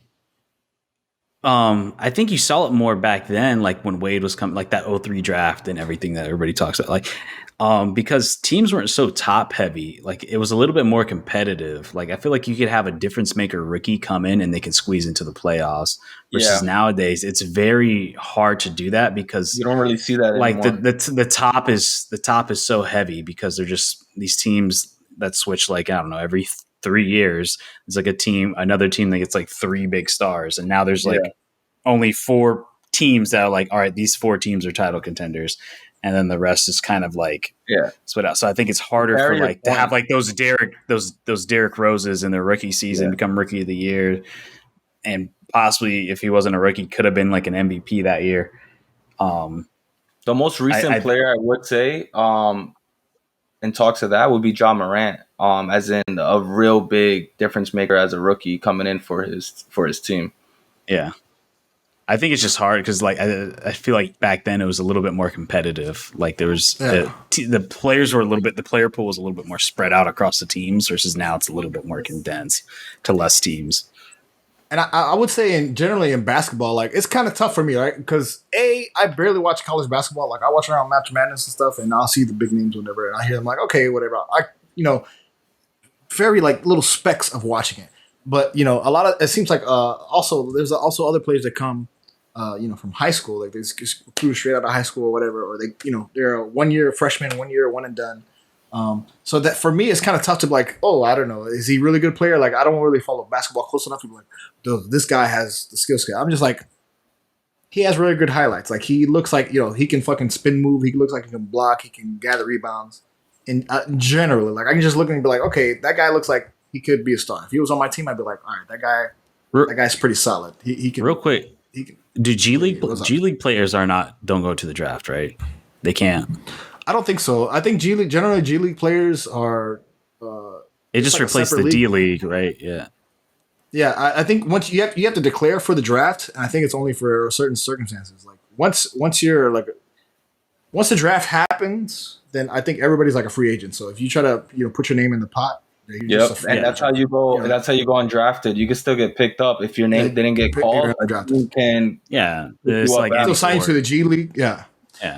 I think you saw it more back then, like when Wade was coming, like that 03 draft and everything that everybody talks about. Like, because teams weren't so top heavy, like it was a little bit more competitive. Like I feel like you could have a difference maker rookie come in and they can squeeze into the playoffs. Versus nowadays, it's very hard to do that because you don't really see that like anymore. the top is so heavy because they're just these teams that switch like, I don't know, every 3 years. It's like another team that gets like 3 big stars, and now there's like only 4 teams that are like, all right, these 4 teams are title contenders. And then the rest is kind of like split out. So I think it's harder for like to have like those Derrick Roses in their rookie season become rookie of the year, and possibly if he wasn't a rookie, could have been like an MVP that year. The most recent player I would say, in talks of that would be Ja Morant, as in a real big difference maker as a rookie coming in for his team. Yeah. I think it's just hard because, like, I feel like back then it was a little bit more competitive. Like there was the players were the player pool was a little bit more spread out across the teams versus now it's a little bit more condensed to less teams. And I would say generally in basketball, like it's kind of tough for me, right? Because I barely watch college basketball. Like I watch around Match Madness and stuff, and I'll see the big names whenever, and I hear them like, okay, whatever. Very like little specks of watching it. But a lot of it seems like also there's also other players that come. From high school, like they just recruited straight out of high school or whatever, or they're a 1 year freshman, 1 year one and done. So that for me, it's kind of tough to be like, oh, I don't know, is he a really good player? Like I don't really follow basketball close enough to be like, this guy has the skill set. I'm just like, he has really good highlights. Like he looks like he can fucking spin move. He looks like he can block. He can gather rebounds. And generally, like I can just look and be like, okay, that guy looks like he could be a star. If he was on my team, I'd be like, all right, that guy's pretty solid. He can real quick. He can. Do G League players don't go to the draft, right? They can't. I don't think so. I think G League players are. It just like replaced the D League, right? Yeah. Yeah, I think once you have to declare for the draft, and I think it's only for certain circumstances. Like once the draft happens, then I think everybody's like a free agent. So if you try to put your name in the pot. And that's how you go. Yeah. That's how you go undrafted. You can still get picked up if your name didn't get called. You can, it's like still signed to the G League. Yeah.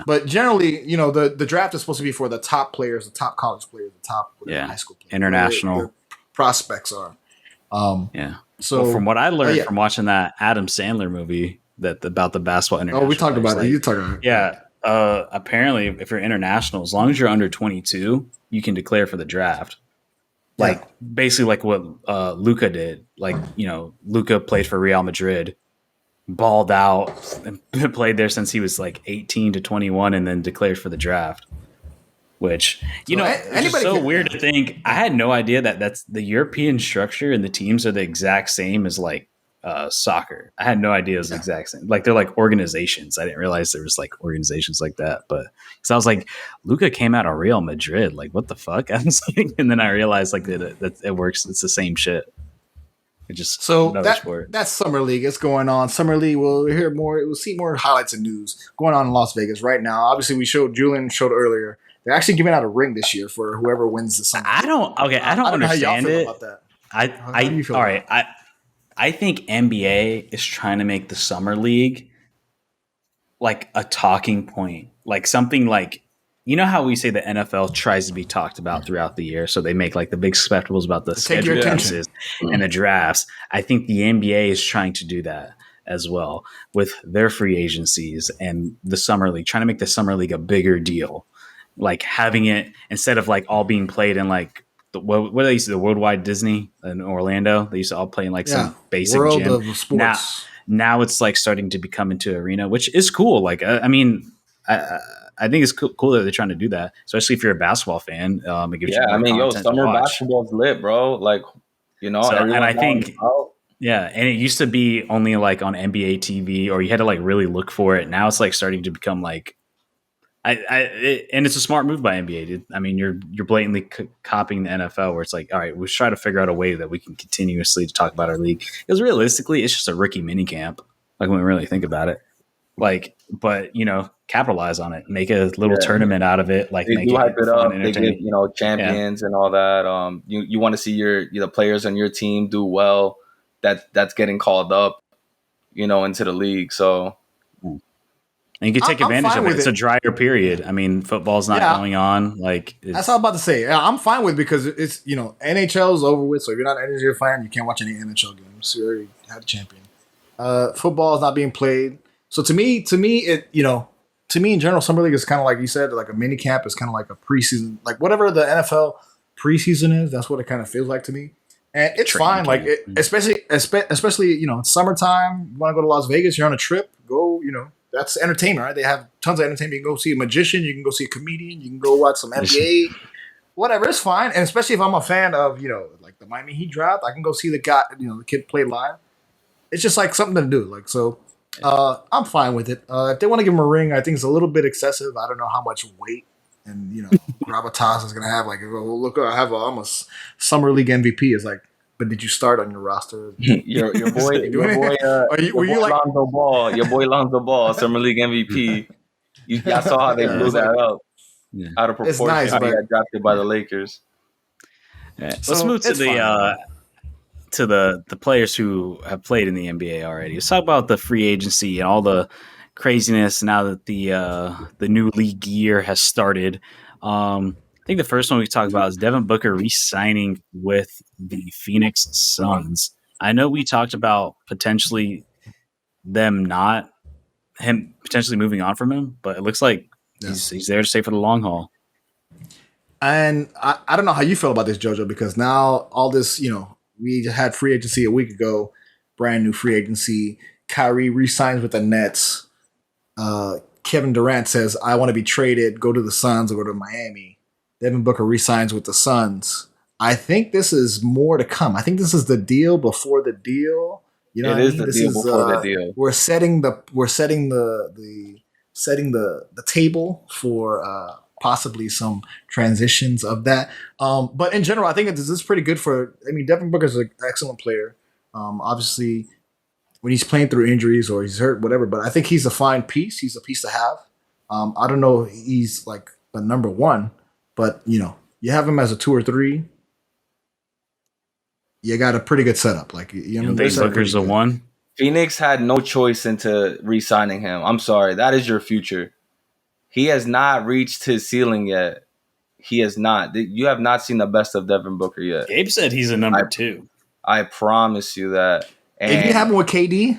But generally, the draft is supposed to be for the top players, the top college players, the top high school players, international their prospects are. So from what I learned from watching that Adam Sandler movie about the basketball international. Oh, we talked about it. You talked about it. Yeah. Apparently, if you're international, as long as you're under 22, you can declare for the draft. Like basically like what Luka did. Like, Luka played for Real Madrid, balled out, and played there since he was like 18 to 21 and then declared for the draft. Which, it's so weird to think. I had no idea that's the European structure and the teams are the exact same as like soccer. I had no idea it was the exact same. Like they're like organizations. I didn't realize there was like organizations like that. But because I was like, Luka came out of Real Madrid. Like what the fuck? And then I realized like that it works. It's the same shit. It just that's Summer League. It's going on. Summer League. We'll hear more. We'll see more highlights and news going on in Las Vegas right now. Obviously, Julian showed earlier. They're actually giving out a ring this year for whoever wins the Summer League. I don't understand it. About that. How do you feel about that? I think NBA is trying to make the Summer League like a talking point, like something like, how we say the NFL tries to be talked about throughout the year. So they make like the big spectacles about the schedules and the drafts. I think the NBA is trying to do that as well with their free agencies and the Summer League, trying to make the Summer League a bigger deal, like having it instead of like all being played in like what they used to the Worldwide Disney in Orlando. They used to all play in like some basic World gym. of sports. Now it's like starting to become into arena, which is cool. Like I mean, I think it's cool that they're trying to do that, especially if you're a basketball fan. It gives you more content summer to watch. basketball's lit, bro. Like, So, and I think, yeah, and it used to be only like on NBA TV, or you had to like really look for it. Now it's like starting to become like, and it's a smart move by NBA. Dude. I mean, you're blatantly copying the NFL, where it's like, all right, we'll try to figure out a way that we can continuously talk about our league. Because realistically, it's just a rookie mini camp. Like when we really think about it, like, but capitalize on it, make a little tournament out of it. Like they make do hype it up. They give champions and all that. You want to see your players on your team do well. That's getting called up, into the league. So. And you can take advantage of it. It's a drier period. I mean, football's not going on. Like that's what I'm about to say. I'm fine with it because it's NHL is over with. So if you're not an NHL fan, you can't watch any NHL games. You already had a champion. Football is not being played. So to me, in general, summer league is kind of like you said, like a mini camp. Is kind of like a preseason, like whatever the NFL preseason is. That's what it kind of feels like to me. And it's fine. Like especially summertime. You want to go to Las Vegas? You're on a trip. Go. That's entertainment, right? They have tons of entertainment. You can go see a magician. You can go see a comedian. You can go watch some NBA. Whatever, it's fine. And especially if I'm a fan of, like the Miami Heat draft, I can go see the guy, the kid play live. It's just like something to do. Like, so I'm fine with it. If they want to give him a ring, I think it's a little bit excessive. I don't know how much weight and, gravitas is going to have. Like, look, I'm a summer league MVP. It's like, but did you start on your roster? your boy Lonzo Ball, Summer League MVP. I saw how they blew that up out of proportion. It's nice, how he got drafted by the Lakers. Yeah. Let's move to the players who have played in the NBA already. Let's talk about the free agency and all the craziness now that the new league year has started. I think the first one we talked about is Devin Booker re-signing with the Phoenix Suns. I know we talked about potentially him potentially moving on from him, but it looks like he's there to stay for the long haul. And I don't know how you feel about this, JoJo, because now all this, we had free agency a week ago, brand new free agency. Kyrie re-signs with the Nets. Kevin Durant says, I want to be traded, go to the Suns or go to Miami. Devin Booker re-signs with the Suns. I think this is more to come. I think this is the deal before the deal. It is the deal before the deal. We're setting the table for possibly some transitions of that. But in general, I think this is pretty good for. I mean, Devin Booker is an excellent player. Obviously, when he's playing through injuries or he's hurt, whatever. But I think he's a fine piece. He's a piece to have. I don't know. He's like the number one. But, you have him as a 2 or 3. You got a pretty good setup. Like, Booker's a 1. Phoenix had no choice into re-signing him. I'm sorry. That is your future. He has not reached his ceiling yet. He has not. You have not seen the best of Devin Booker yet. Gabe said he's a number 2. I promise you that. And if you have him with KD,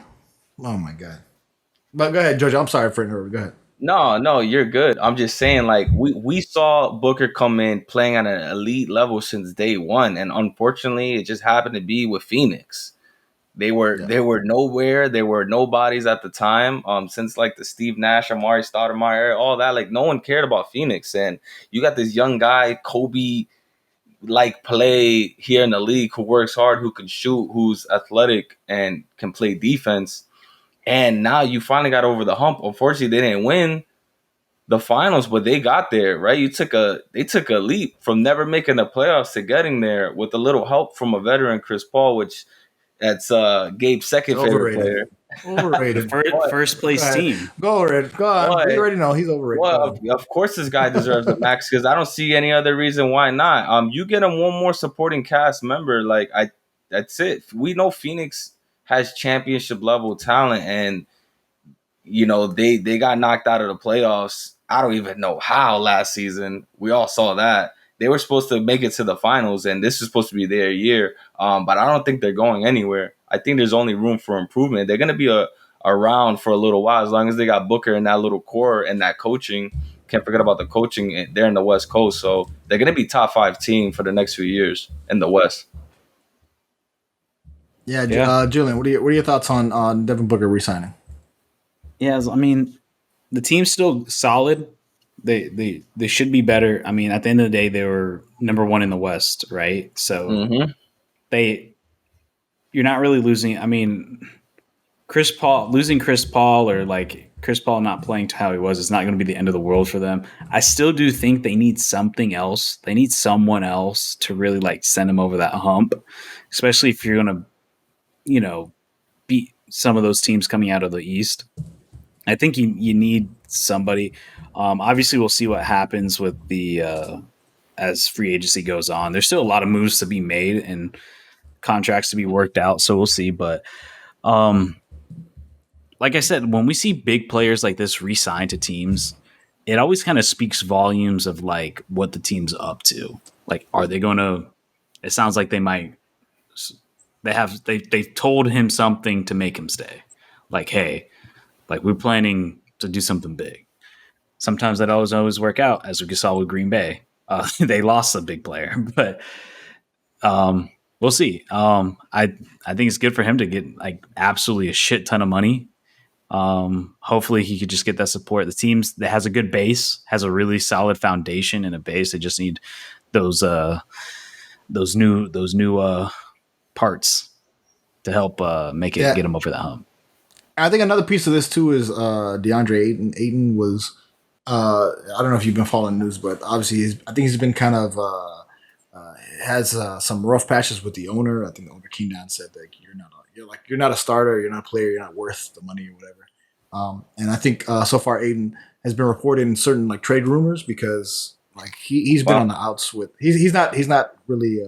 oh, my God. But go ahead, George. I'm sorry for interrupting. Go ahead. No, you're good. I'm just saying, like, we saw Booker come in playing at an elite level since day one, and unfortunately, it just happened to be with Phoenix. They were nowhere. They were nobodies at the time. Since like the Steve Nash, Amari Stoudemire, all that, like no one cared about Phoenix, and you got this young guy, Kobe, like play here in the league, who works hard, who can shoot, who's athletic, and can play defense. And now you finally got over the hump. Unfortunately, they didn't win the finals, but they got there, right? They took a leap from never making the playoffs to getting there with a little help from a veteran, Chris Paul, which that's Gabe's second favorite player. Overrated. First place team. Go on. We already know he's overrated. Well, of course this guy deserves the max because I don't see any other reason why not. You get him one more supporting cast member. Like that's it. We know Phoenix has championship level talent, and they got knocked out of the playoffs. I don't even know how last season. We all saw that they were supposed to make it to the finals, and this is supposed to be their year. But I don't think they're going anywhere. I think there's only room for improvement. They're going to be around for a little while as long as they got Booker and that little core and that coaching. can't forget about the coaching there in the West Coast. So they're going to be top 5 team for the next few years in the West. Yeah, Julian, what are your thoughts on Devin Booker re-signing? Yeah, I mean, the team's still solid. They should be better. I mean, at the end of the day, they were number 1 in the West, right? So you're not really losing. I mean, losing Chris Paul or like Chris Paul not playing to how he was is not going to be the end of the world for them. I still do think they need something else. They need someone else to really like send them over that hump, especially if you're going to, beat some of those teams coming out of the East. I think you need somebody. Obviously, we'll see what happens with the as free agency goes on. There's still a lot of moves to be made and contracts to be worked out, so we'll see. But like I said, when we see big players like this re-sign to teams, it always kind of speaks volumes of like what the team's up to. Like, are they going to? It sounds like they might. They've told him something to make him stay. Like, hey, like we're planning to do something big. Sometimes that always work out, as we saw with Green Bay. They lost a big player, but we'll see. I think it's good for him to get like absolutely a shit ton of money. Hopefully he could just get that support. The team that has a good base, has a really solid foundation and a base. They just need those new parts to help get them over the hump. I think another piece of this too is DeAndre Ayton. Ayton was I don't know if you've been following the news, but obviously I think he's been kind of has some rough patches with the owner. I think the owner came down and said that you're not a starter, you're not a player, you're not worth the money or whatever. And I think so far Ayton has been reported in certain like trade rumors because like he's been on the outs with he's not really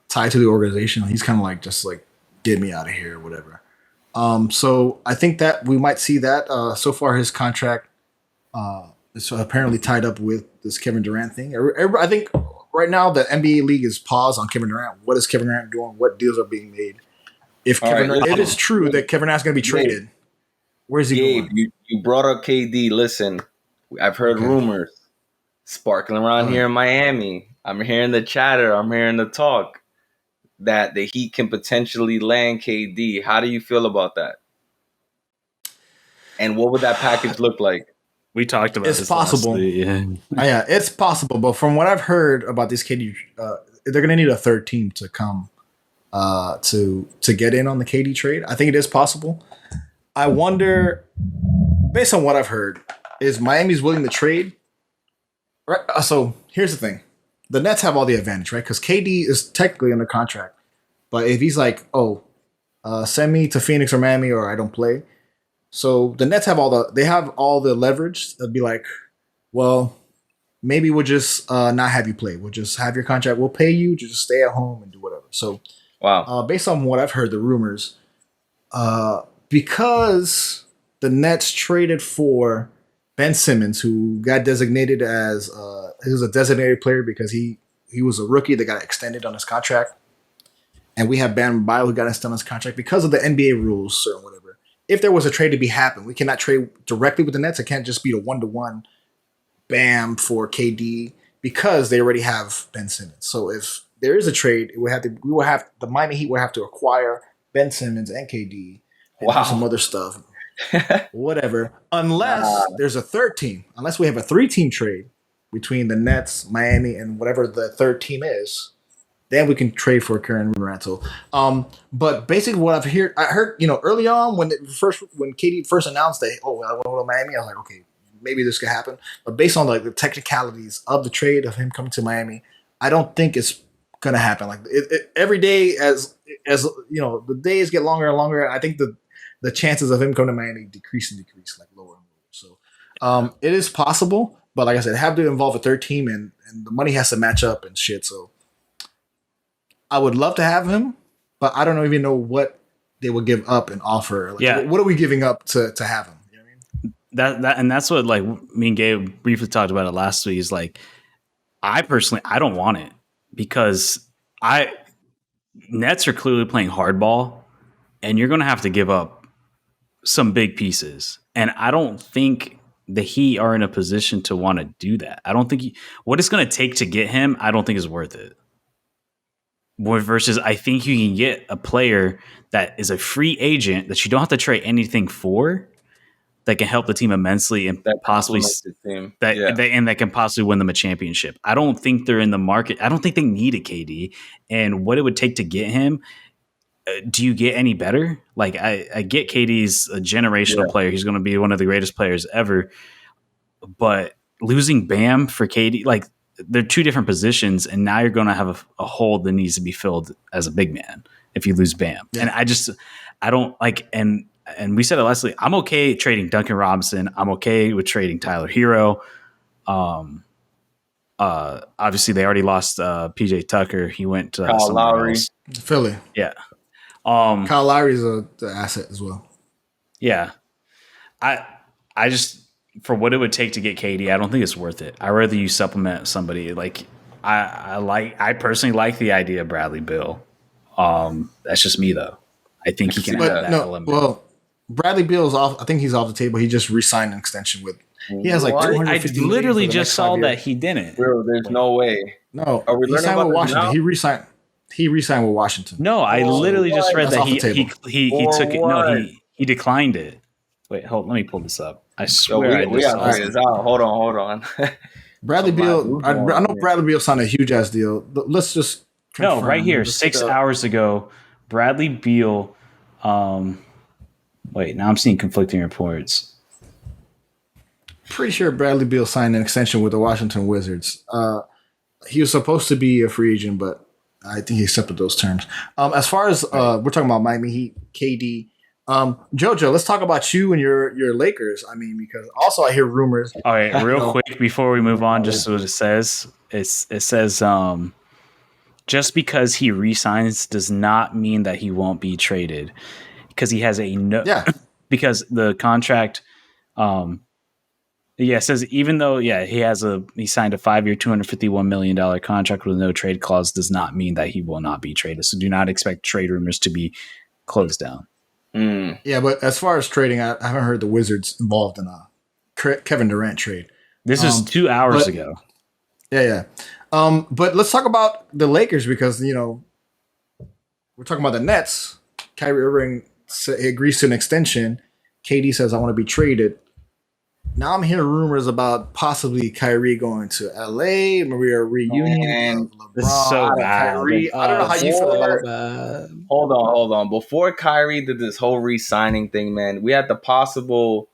tied to the organization. He's kind of like just like get me out of here or whatever. So I think that we might see that. So far his contract is apparently tied up with this Kevin Durant thing. I think right now the NBA league is paused on Kevin Durant. What is Kevin Durant doing? What deals are being made? If it is true that Kevin Durant's going to be traded, where's he going? You brought up KD. Listen, I've heard rumors sparkling around here in Miami. I'm hearing the chatter. I'm hearing the talk that the Heat can potentially land KD. How do you feel about that? And what would that package look like? We talked about it's possible. Yeah, it's possible. But from what I've heard about this KD, they're going to need a third team to come to get in on the KD trade. I think it is possible. I wonder, based on what I've heard, is Miami's willing to trade? Right. So here's the thing: the Nets have all the advantage, right? Because KD is technically under contract, but if he's like, send me to Phoenix or Miami, or I don't play. So the Nets have all the leverage. They'll be like, well, maybe we'll just not have you play. We'll just have your contract. We'll pay you to just stay at home and do whatever. So, based on what I've heard, the rumors, because the Nets traded for Ben Simmons, who got designated as he was a designated player because he was a rookie that got extended on his contract, and we have Bam Adebayo who got extended on his contract because of the NBA rules or whatever. If there was a trade to be happen, we cannot trade directly with the Nets. It can't just be a 1-to-1 Bam for KD because they already have Ben Simmons. So if there is a trade, the Miami Heat would have to acquire Ben Simmons and KD and do some other stuff, whatever. Unless there's a third team, unless we have a 3-team trade between the Nets, Miami, and whatever the third team is. Then we can trade for Karen Moranto. But basically, what I heard, early on when KD first announced that, I want to go to Miami, I was like, okay, maybe this could happen. But based on like the technicalities of the trade of him coming to Miami, I don't think it's gonna happen. Like every day, as the days get longer and longer, I think the chances of him coming to Miami decrease, like lower and lower. So it is possible, but like I said, have to involve a third team, and the money has to match up and shit. So. I would love to have him, but I don't even know what they would give up and offer. Like, what are we giving up to have him? You know what I mean? That's what like me and Gabe briefly talked about it last week. Is like, I personally don't want it because Nets are clearly playing hardball, and you're going to have to give up some big pieces. And I don't think the Heat are in a position to want to do that. I don't think what it's going to take to get him, I don't think is worth it. Versus, I think you can get a player that is a free agent that you don't have to trade anything for, that can help the team immensely and that possibly that can possibly win them a championship. I don't think they're in the market. I don't think they need a KD, and what it would take to get him. Do you get any better? Like I get KD's a generational player. He's going to be one of the greatest players ever, but losing Bam for KD, like they're two different positions, and now you're going to have a hole that needs to be filled as a big man if you lose Bam. Yeah. And I don't like, and we said it last week, I'm okay trading Duncan Robinson. I'm okay with trading Tyler Hero. Obviously they already lost PJ Tucker. He went to Kyle Lowry, Philly. Yeah. Kyle Lowry's the asset as well. Yeah. I just, for what it would take to get KD, I don't think it's worth it. I'd rather you supplement somebody. Like I personally like the idea of Bradley Beal. That's just me though. I think he can add that element. Well, Bradley Beal's off. I think he's off the table. He just re-signed an extension with. He has like 250. I literally just saw that he didn't. Bro, there's no way. No, he signed with Washington. He re-signed. He re-signed with Washington. No, I literally just read that he took it. No, he declined it. Wait, hold. Let me pull this up. I swear we got to figure this out. Hold on. Bradley Beal. I know Bradley Beal signed a huge ass deal. Let's just confirm. No, right here, 6 hours ago, Bradley Beal. Wait, now I'm seeing conflicting reports. Pretty sure Bradley Beal signed an extension with the Washington Wizards. He was supposed to be a free agent, but I think he accepted those terms. As far as we're talking about Miami Heat, KD. Jojo, let's talk about you and your Lakers. I mean, because also I hear rumors. All right, real quick before we move on, just what it says. It says just because he resigns does not mean that he won't be traded, because he has because the contract. It says even though he signed a 5-year, $251 million contract with no trade clause, does not mean that he will not be traded. So do not expect trade rumors to be closed down. Yeah, but as far as trading, I haven't heard the Wizards involved in a Kevin Durant trade. This is 2 hours ago. Yeah. But let's talk about the Lakers, because we're talking about the Nets. Kyrie Irving agrees to an extension. KD says, "I want to be traded." Now I'm hearing rumors about possibly Kyrie going to LA, maybe a reunion. This is so bad. Kyrie. I don't know how you feel about it. Hold on. Before Kyrie did this whole re-signing thing, man, we had the possible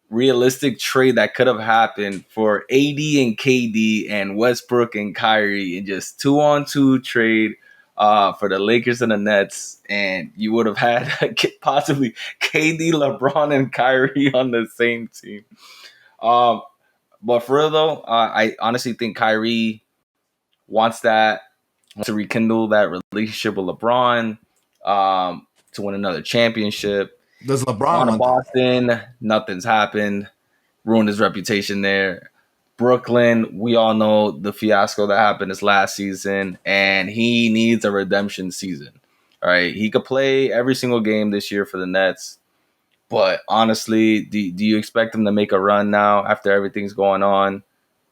realistic trade that could have happened for AD and KD and Westbrook and Kyrie in just 2-on-2 trade for the Lakers and the Nets, and you would have had possibly KD, LeBron, and Kyrie on the same team. But for real though, I honestly think Kyrie wants to rekindle that relationship with LeBron, to win another championship. Does LeBron want Boston? Nothing's happened. Ruined his reputation there. Brooklyn, we all know the fiasco that happened this last season, and he needs a redemption season. All right, he could play every single game this year for the Nets, but honestly, do you expect him to make a run now after everything's going on?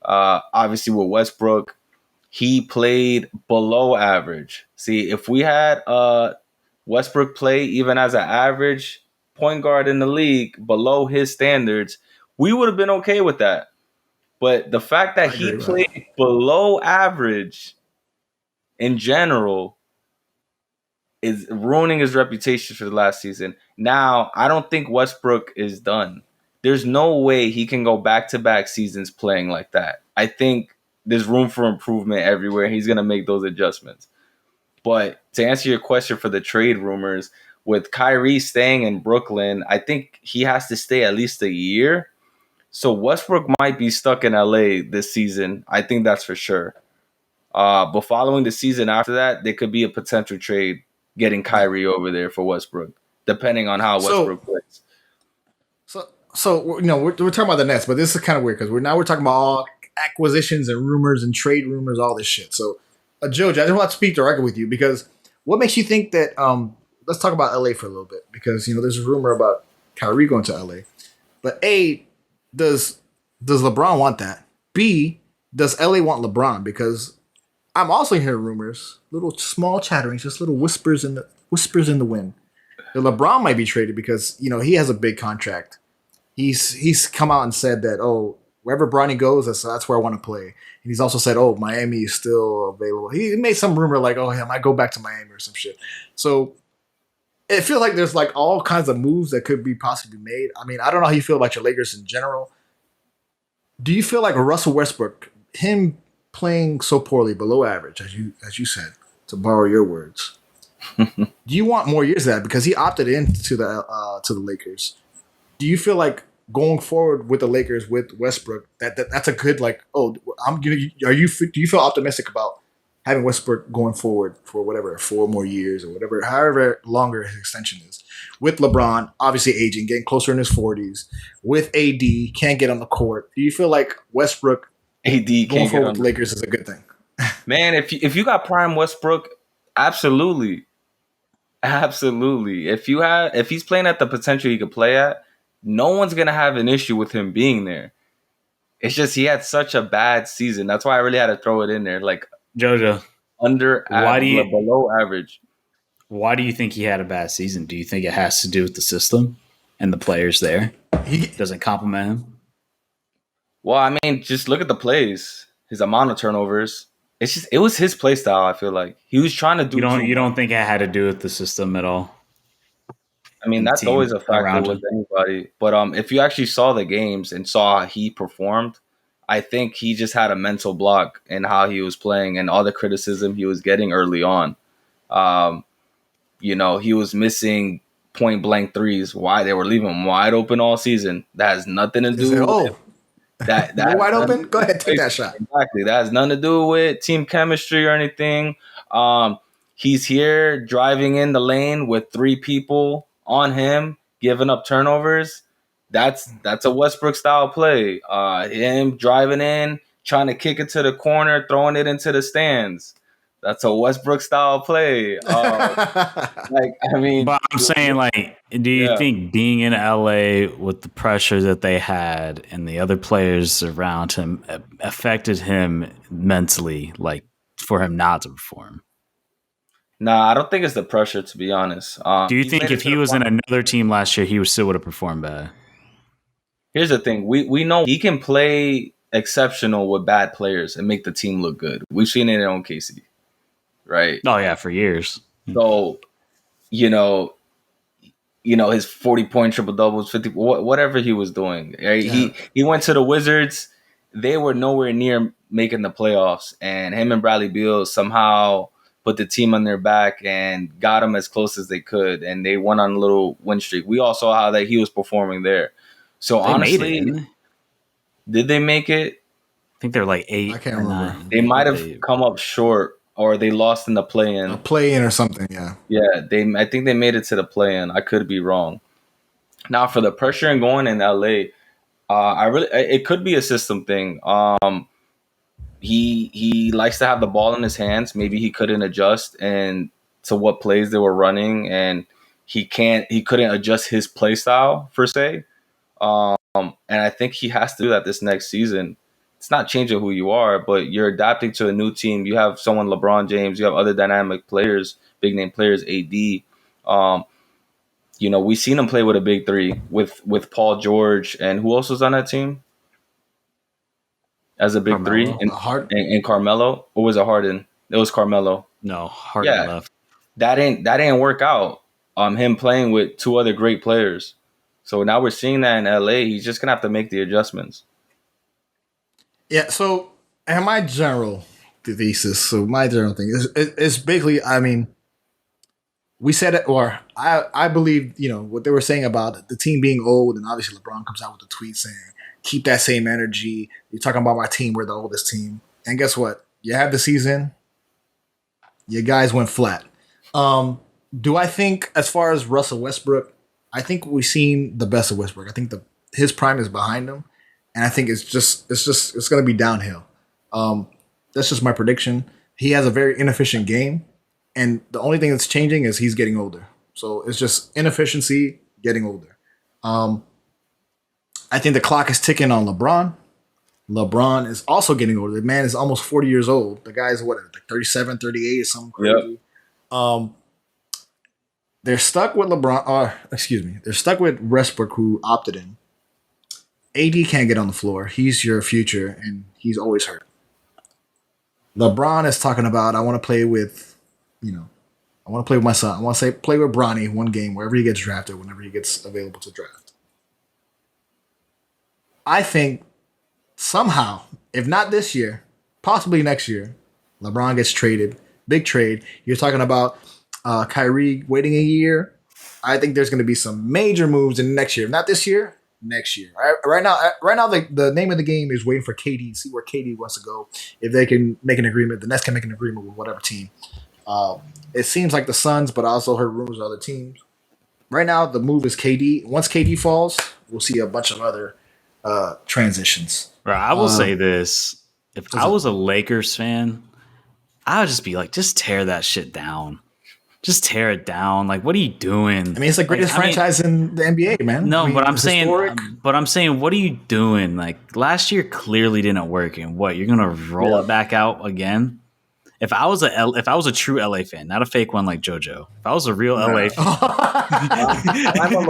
Obviously, with Westbrook, he played below average. See, if we had Westbrook play even as an average point guard in the league below his standards, we would have been okay with that. But the fact that he played below average in general is ruining his reputation for the last season. Now, I don't think Westbrook is done. There's no way he can go back-to-back seasons playing like that. I think there's room for improvement everywhere. He's going to make those adjustments. But to answer your question for the trade rumors, with Kyrie staying in Brooklyn, I think he has to stay at least a year. So Westbrook might be stuck in LA this season. I think that's for sure. But following the season after that, there could be a potential trade getting Kyrie over there for Westbrook, depending on how Westbrook plays. So we're talking about the Nets, but this is kind of weird because we're talking about all acquisitions and rumors and trade rumors, all this shit. So, George, I just want to speak directly with you, because what makes you think that? Let's talk about LA for a little bit, because there's a rumor about Kyrie going to LA, but does LeBron want that? B, does LA want LeBron? Because I'm also hearing rumors, little small chatterings, just little whispers in the wind. That LeBron might be traded because he has a big contract. He's come out and said that wherever Bronny goes, that's where I want to play. And he's also said Miami is still available. He made some rumor like I might go back to Miami or some shit. So it feels like there's like all kinds of moves that could be possibly made. I mean, I don't know how you feel about your Lakers in general. Do you feel like Russell Westbrook, him playing so poorly, below average, as you said, to borrow your words, do you want more years of that? Because he opted into the Lakers. Do you feel like going forward with the Lakers with Westbrook that's a good do you feel optimistic about having Westbrook going forward for whatever 4 more years or whatever, however longer his extension is, with LeBron obviously aging, getting closer in his 40s, with AD can't get on the court? Do you feel like Westbrook AD going forward with the Lakers is a good thing? Man, if you got prime Westbrook, absolutely. If he's playing at the potential he could play at, no one's gonna have an issue with him being there. It's just he had such a bad season. That's why I really had to throw it in there. Like Jojo, below average. Why do you think he had a bad season? Do you think it has to do with the system and the players there? He doesn't compliment him. Well, I mean, just look at the plays. His amount of turnovers. It was his play style. I feel like he was trying to do. You don't think it had to do with the system at all? I mean, that's always a factor with anybody. But if you actually saw the games and saw how he performed, I think he just had a mental block in how he was playing and all the criticism he was getting early on. He was missing point blank threes. Why they were leaving him wide open all season? That has nothing to do with that. You're wide open. Go ahead, take that shot. Exactly. That has nothing to do with team chemistry or anything. He's here driving in the lane with 3 people on him, giving up turnovers. That's a Westbrook style play. Him driving in, trying to kick it to the corner, throwing it into the stands. That's a Westbrook style play. But I'm saying, do you think being in LA with the pressure that they had and the other players around him affected him mentally, for him not to perform? Nah, I don't think it's the pressure, to be honest. Do you think if he was in another team last year, he still would have performed bad? Here's the thing. We know he can play exceptional with bad players and make the team look good. We've seen it in OKC, right? Oh, yeah, for years. So, his 40-point triple-doubles, 50, whatever he was doing. Right? Yeah. He went to the Wizards. They were nowhere near making the playoffs. And him and Bradley Beal somehow put the team on their back and got them as close as they could. And they went on a little win streak. We all saw how that he was performing there. So they honestly, did they make it? I think they're 8. I can't remember. They might have come up short, or they lost in the play-in. A play-in or something, yeah. Yeah, I think they made it to the play-in. I could be wrong. Now, for the pressure and going in LA, it could be a system thing. He likes to have the ball in his hands. Maybe he couldn't adjust and to what plays they were running, and he couldn't adjust his play style per se. And I think he has to do that this next season. It's not changing who you are, but you're adapting to a new team. You have someone, LeBron James. You have other dynamic players, big name players, AD. We've seen him play with a big 3 with Paul George, and who else was on that team as a big Carmelo. 3? And Carmelo, or was it Harden? It was Carmelo. No, Harden left. That didn't work out. Him playing with 2 other great players. So now we're seeing that in LA. He's just gonna have to make the adjustments. Yeah. So, and my general thesis, my general thing is basically, I mean, we said it, or I believe, what they were saying about the team being old, and obviously LeBron comes out with a tweet saying, keep that same energy. You're talking about my team, we're the oldest team. And guess what? You have the season, you guys went flat. Do I think, as far as Russell Westbrook, I think we've seen the best of Westbrook. I think his prime is behind him, and I think it's going to be downhill. That's just my prediction. He has a very inefficient game, and the only thing that's changing is he's getting older. So it's just inefficiency, getting older. I think the clock is ticking on LeBron. LeBron is also getting older. The man is almost 40 years old. The guy's like 37, 38 or something crazy. Yep. They're stuck with LeBron. They're stuck with Westbrook, who opted in. AD can't get on the floor. He's your future, and he's always hurt. LeBron is talking about, I want to play with, I want to play with my son. I want to play with Bronny one game, wherever he gets drafted, whenever he gets available to draft. I think somehow, if not this year, possibly next year, LeBron gets traded. Big trade. You're talking about Kyrie waiting a year. I think there's going to be some major moves in next year. If not this year, next year. Right now, the name of the game is waiting for KD. See where KD wants to go. If they can make an agreement, the Nets can make an agreement with whatever team. It seems like the Suns, but I also heard rumors of other teams. Right now, the move is KD. Once KD falls, we'll see a bunch of other transitions. Bro, I will say this. If I was a Lakers fan, I would just be like, just tear that shit down. Just tear it down. Like, what are you doing? I mean, it's the greatest franchise in the NBA, man. No, but I'm saying, what are you doing? Like, last year clearly didn't work, and what, you're gonna roll it back out again? If I was a true LA fan, not a fake one like JoJo. If I was a real LA fan, I'm a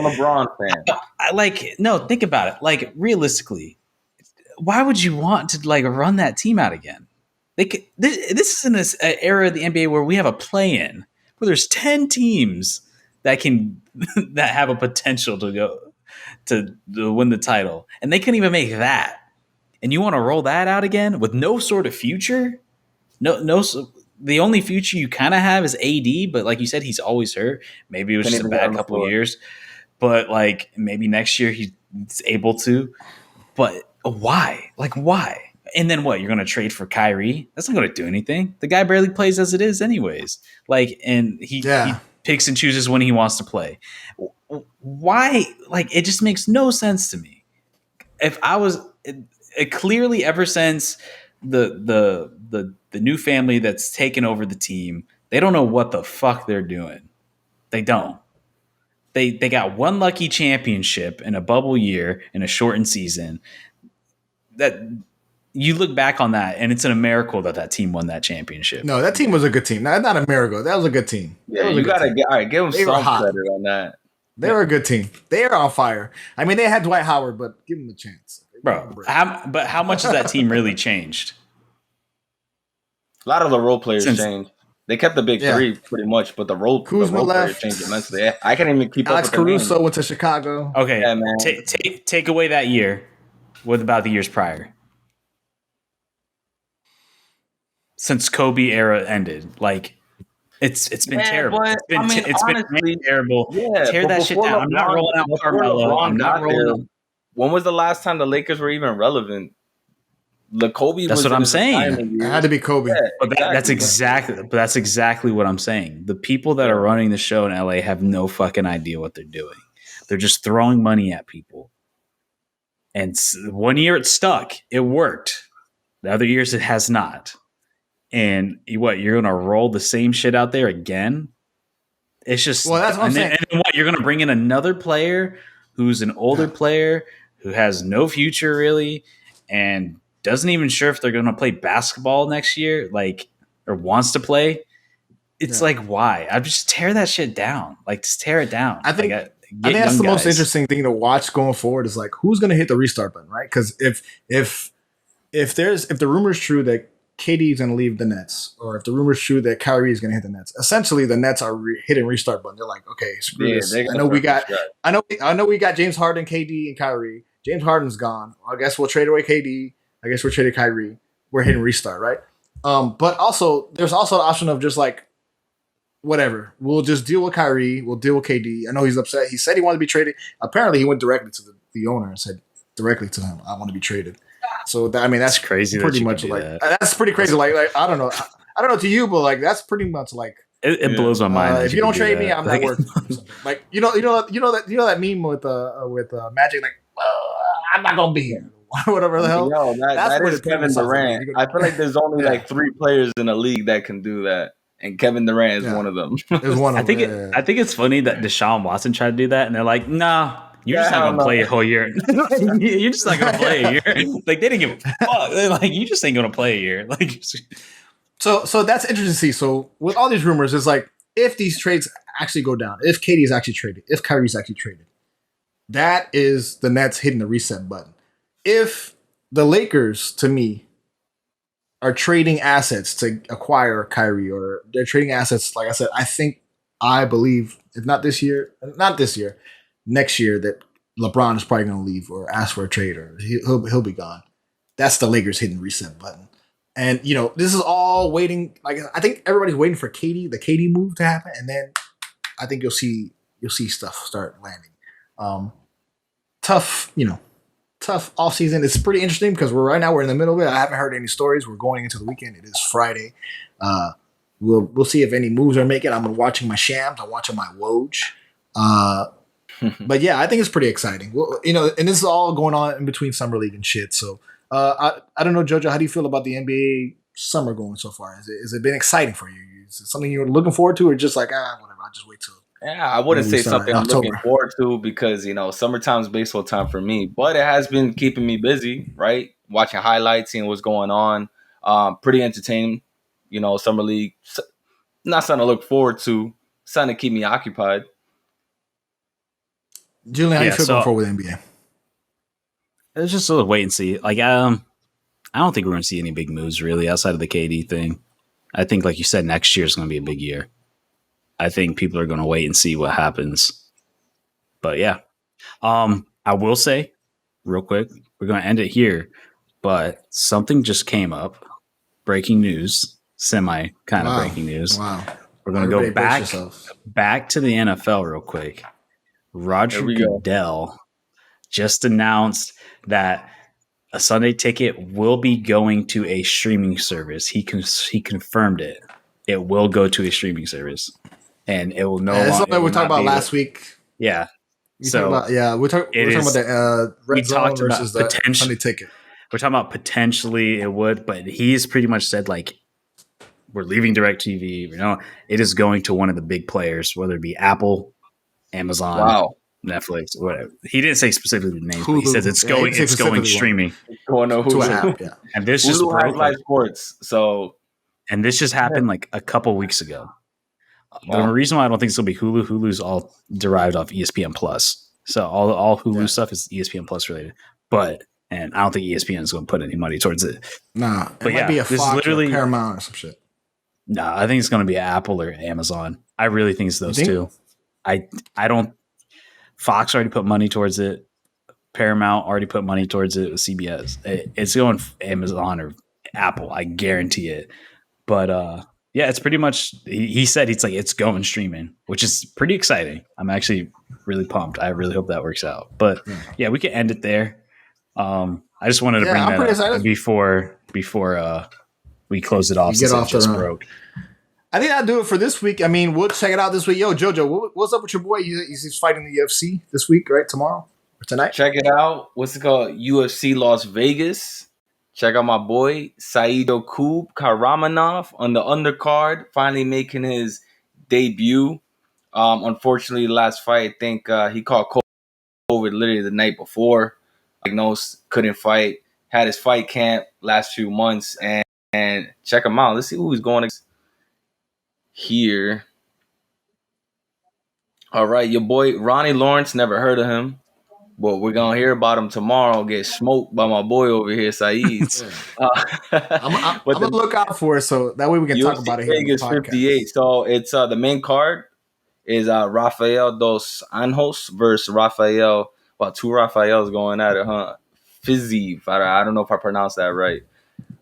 LeBron fan. Think about it. Like, realistically, why would you want to run that team out again? This is in this era of the NBA where we have a play-in, where there's 10 teams that have a potential to go to win the title, and they couldn't even make that. And you want to roll that out again with no sort of future? No. The only future you kind of have is AD, but like you said, he's always hurt. Maybe it was just a bad couple of years, but maybe next year he's able to. But why? Why? And then what? You're going to trade for Kyrie? That's not going to do anything. The guy barely plays as it is anyways. And he picks and chooses when he wants to play. Why? It just makes no sense to me. If I was clearly ever since the new family that's taken over the team, they don't know what the fuck they're doing. They don't. They got one lucky championship in a bubble year in a shortened season. That you look back on that, and it's a miracle that team won that championship. No, that team was a good team. Not a miracle. That was a good team. Yeah, you gotta give them some credit on that. They were a good team. They are on fire. I mean, they had Dwight Howard, but give them a chance, bro. How much has that team really changed? A lot of the role players changed. They kept the big three pretty much, but the role players changed immensely. I can't even keep Alex up with Caruso went to Chicago. Okay, yeah, man. Take away that year. What about the years prior? Since Kobe era ended, it's been terrible. It's been terrible. Yeah, tear that shit down. I'm not rolling out Carmelo. I'm not rolling out. When was the last time the Lakers were even relevant? Kobe. That's what I'm saying. It had to be Kobe. Yeah, but that's exactly what I'm saying. The people that are running the show in LA have no fucking idea what they're doing. They're just throwing money at people. And one year it stuck. It worked. The other years it has not. And you're going to roll the same shit out there again? It's just... Well, that's what I'm saying. And then what? You're going to bring in another player who's an older player who has no future, really, and doesn't even sure if they're going to play basketball next year, or wants to play. It's why? I just tear that shit down. Just tear it down. I think that's the most interesting thing to watch going forward is who's going to hit the restart button, right? Because if the rumor is true that KD is going to leave the Nets, or if the rumor is true that Kyrie is going to hit the Nets, essentially the Nets are hitting restart button. They're like, okay, screw this. I know we got James Harden, KD, and Kyrie. James Harden's gone. I guess we'll trade away KD. I guess we'll trade Kyrie. We're hitting restart, right? But also, there's also the option of just whatever. We'll just deal with Kyrie. We'll deal with KD. I know he's upset. He said he wanted to be traded. Apparently, he went directly to the owner and said directly to him, "I want to be traded." So that's crazy. Pretty much that's pretty crazy. I don't know. I don't know to you, but that's pretty much it blows my mind. If you don't trade me, I'm not working. You know that meme with Magic, I'm not gonna be here. Whatever the hell. Yo, that is Kevin Durant. I feel like there's only 3 players in the league that can do that, and Kevin Durant is one of them. I think it's funny that Deshaun Watson tried to do that, and they're like, "Nah, You're just not gonna play a whole year. You're just not gonna play a year. Like they didn't give a fuck. They're like you just ain't gonna play a year. Like so that's interesting to see. So with all these rumors, it's like if these trades actually go down, if KD is actually traded, if Kyrie's actually traded, that is the Nets hitting the reset button. If the Lakers, to me, are trading assets to acquire Kyrie, or they're trading assets, like I said, I believe, if not this year, next year, that LeBron is probably going to leave or ask for a trade, or he'll be gone. That's the Lakers hitting reset button. And, this is all waiting. Like, I think everybody's waiting for the KD move to happen. And then I think you'll see stuff start landing. Tough off season. It's pretty interesting because we're in the middle of it. I haven't heard any stories. We're going into the weekend. It is Friday. We'll see if any moves are making. I'm watching my Shams. I'm watching my Woj. But yeah, I think it's pretty exciting. Well, and this is all going on in between summer league and shit. So I don't know, Jojo, how do you feel about the NBA summer going so far? Has it been exciting for you? Is it something you're looking forward to, or just like whatever? I'll just wait till. Yeah, I wouldn't say something I'm looking forward to because summertime's baseball time for me, but it has been keeping me busy, right? Watching highlights, seeing what's going on. Pretty entertaining, summer league. Not something to look forward to, something to keep me occupied. Julian, how you feel going forward with NBA? It's just a wait and see. Like, I don't think we're going to see any big moves really outside of the KD thing. I think, like you said, next year is going to be a big year. I think people are going to wait and see what happens. But yeah, I will say real quick, we're going to end it here, but something just came up. Breaking news, semi kind of breaking news. Wow. We're going to go back to the NFL real quick. Roger Goodell just announced that a Sunday ticket will be going to a streaming service. He confirmed it. It will go to a streaming service, and it will no longer. That's something we talked about last week. Yeah. We're talking about the red zone versus the Sunday ticket. We're talking about potentially it would, but he's pretty much said like we're leaving DirecTV. It is going to one of the big players, whether it be Apple, Amazon, Netflix, whatever. He didn't say specifically the names, but he says it's going streaming. Going to Hulu. Yeah. And this Hulu just broke live sports. So, and this just happened like a couple weeks ago. Wow. The reason why I don't think it's gonna be Hulu's all derived off ESPN Plus. So all Hulu stuff is ESPN Plus related. And I don't think ESPN is going to put any money towards it. Nah, it might be a Fox or Paramount or some shit. Nah, I think it's going to be Apple or Amazon. I really think it's those two. I don't. Fox already put money towards it. Paramount already put money towards it with CBS. It's going Amazon or Apple. I guarantee it. But yeah, it's pretty much. He said it's going streaming, which is pretty exciting. I'm actually really pumped. I really hope that works out. But yeah, we can end it there. I just wanted to bring that up before we close it off. Since it just broke. I think I'll do it for this week. I mean, we'll check it out this week. Yo, Jojo, what's up with your boy? He's fighting the UFC this week, right? Tomorrow or tonight? Check it out. What's it called? UFC Las Vegas. Check out my boy Saido Kub Karamanov on the undercard, finally making his debut. Unfortunately, last fight, I think he caught COVID literally the night before. Diagnosed, couldn't fight, had his fight camp last few months, and check him out. Let's see who he's going against here. All right, your boy Ronnie Lawrence, never heard of him, but we're gonna hear about him tomorrow. Get smoked by my boy over here, Saeed. I'm gonna look out for it, so that way we can talk about it here. Vegas 58. So it's the main card is Rafael dos Anjos versus Rafael. Wow, two Rafaels going at it, huh? Fizzy. I don't know if I pronounced that right.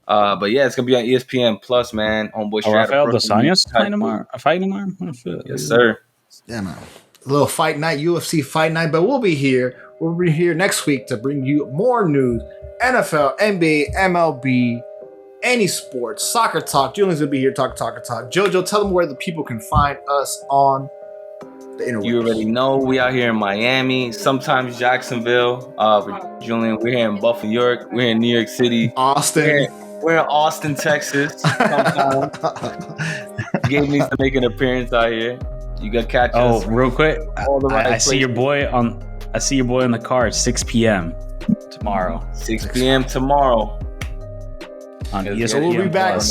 But yeah, it's going to be on ESPN Plus, man. Homeboy Rafael dos Anjos fighting tomorrow? Yes, sir. Yeah, man. A little fight night, UFC fight night. But we'll be here. We'll be here next week to bring you more news. NFL, NBA, MLB, any sports, soccer talk. Julian's going to be here talk. Jojo, tell them where the people can find us on you already know we out here in Miami, sometimes Jacksonville. Julian, we're here in Buffalo, New York. We're in New York City, Austin. We're in Austin, Texas. Sometimes Gabe needs to make an appearance out here. You got catch us. Oh, real quick, I see your boy on I see your boy on the card, 6 p.m. tomorrow. 6 p.m. tomorrow. On ESPN. So we'll be back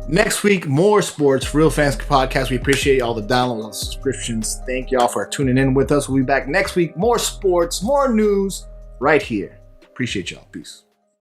next week. More sports, Real Fans Podcast. We appreciate all the downloads and subscriptions. Thank y'all for tuning in with us. We'll be back next week. More sports, more news right here. Appreciate y'all. Peace.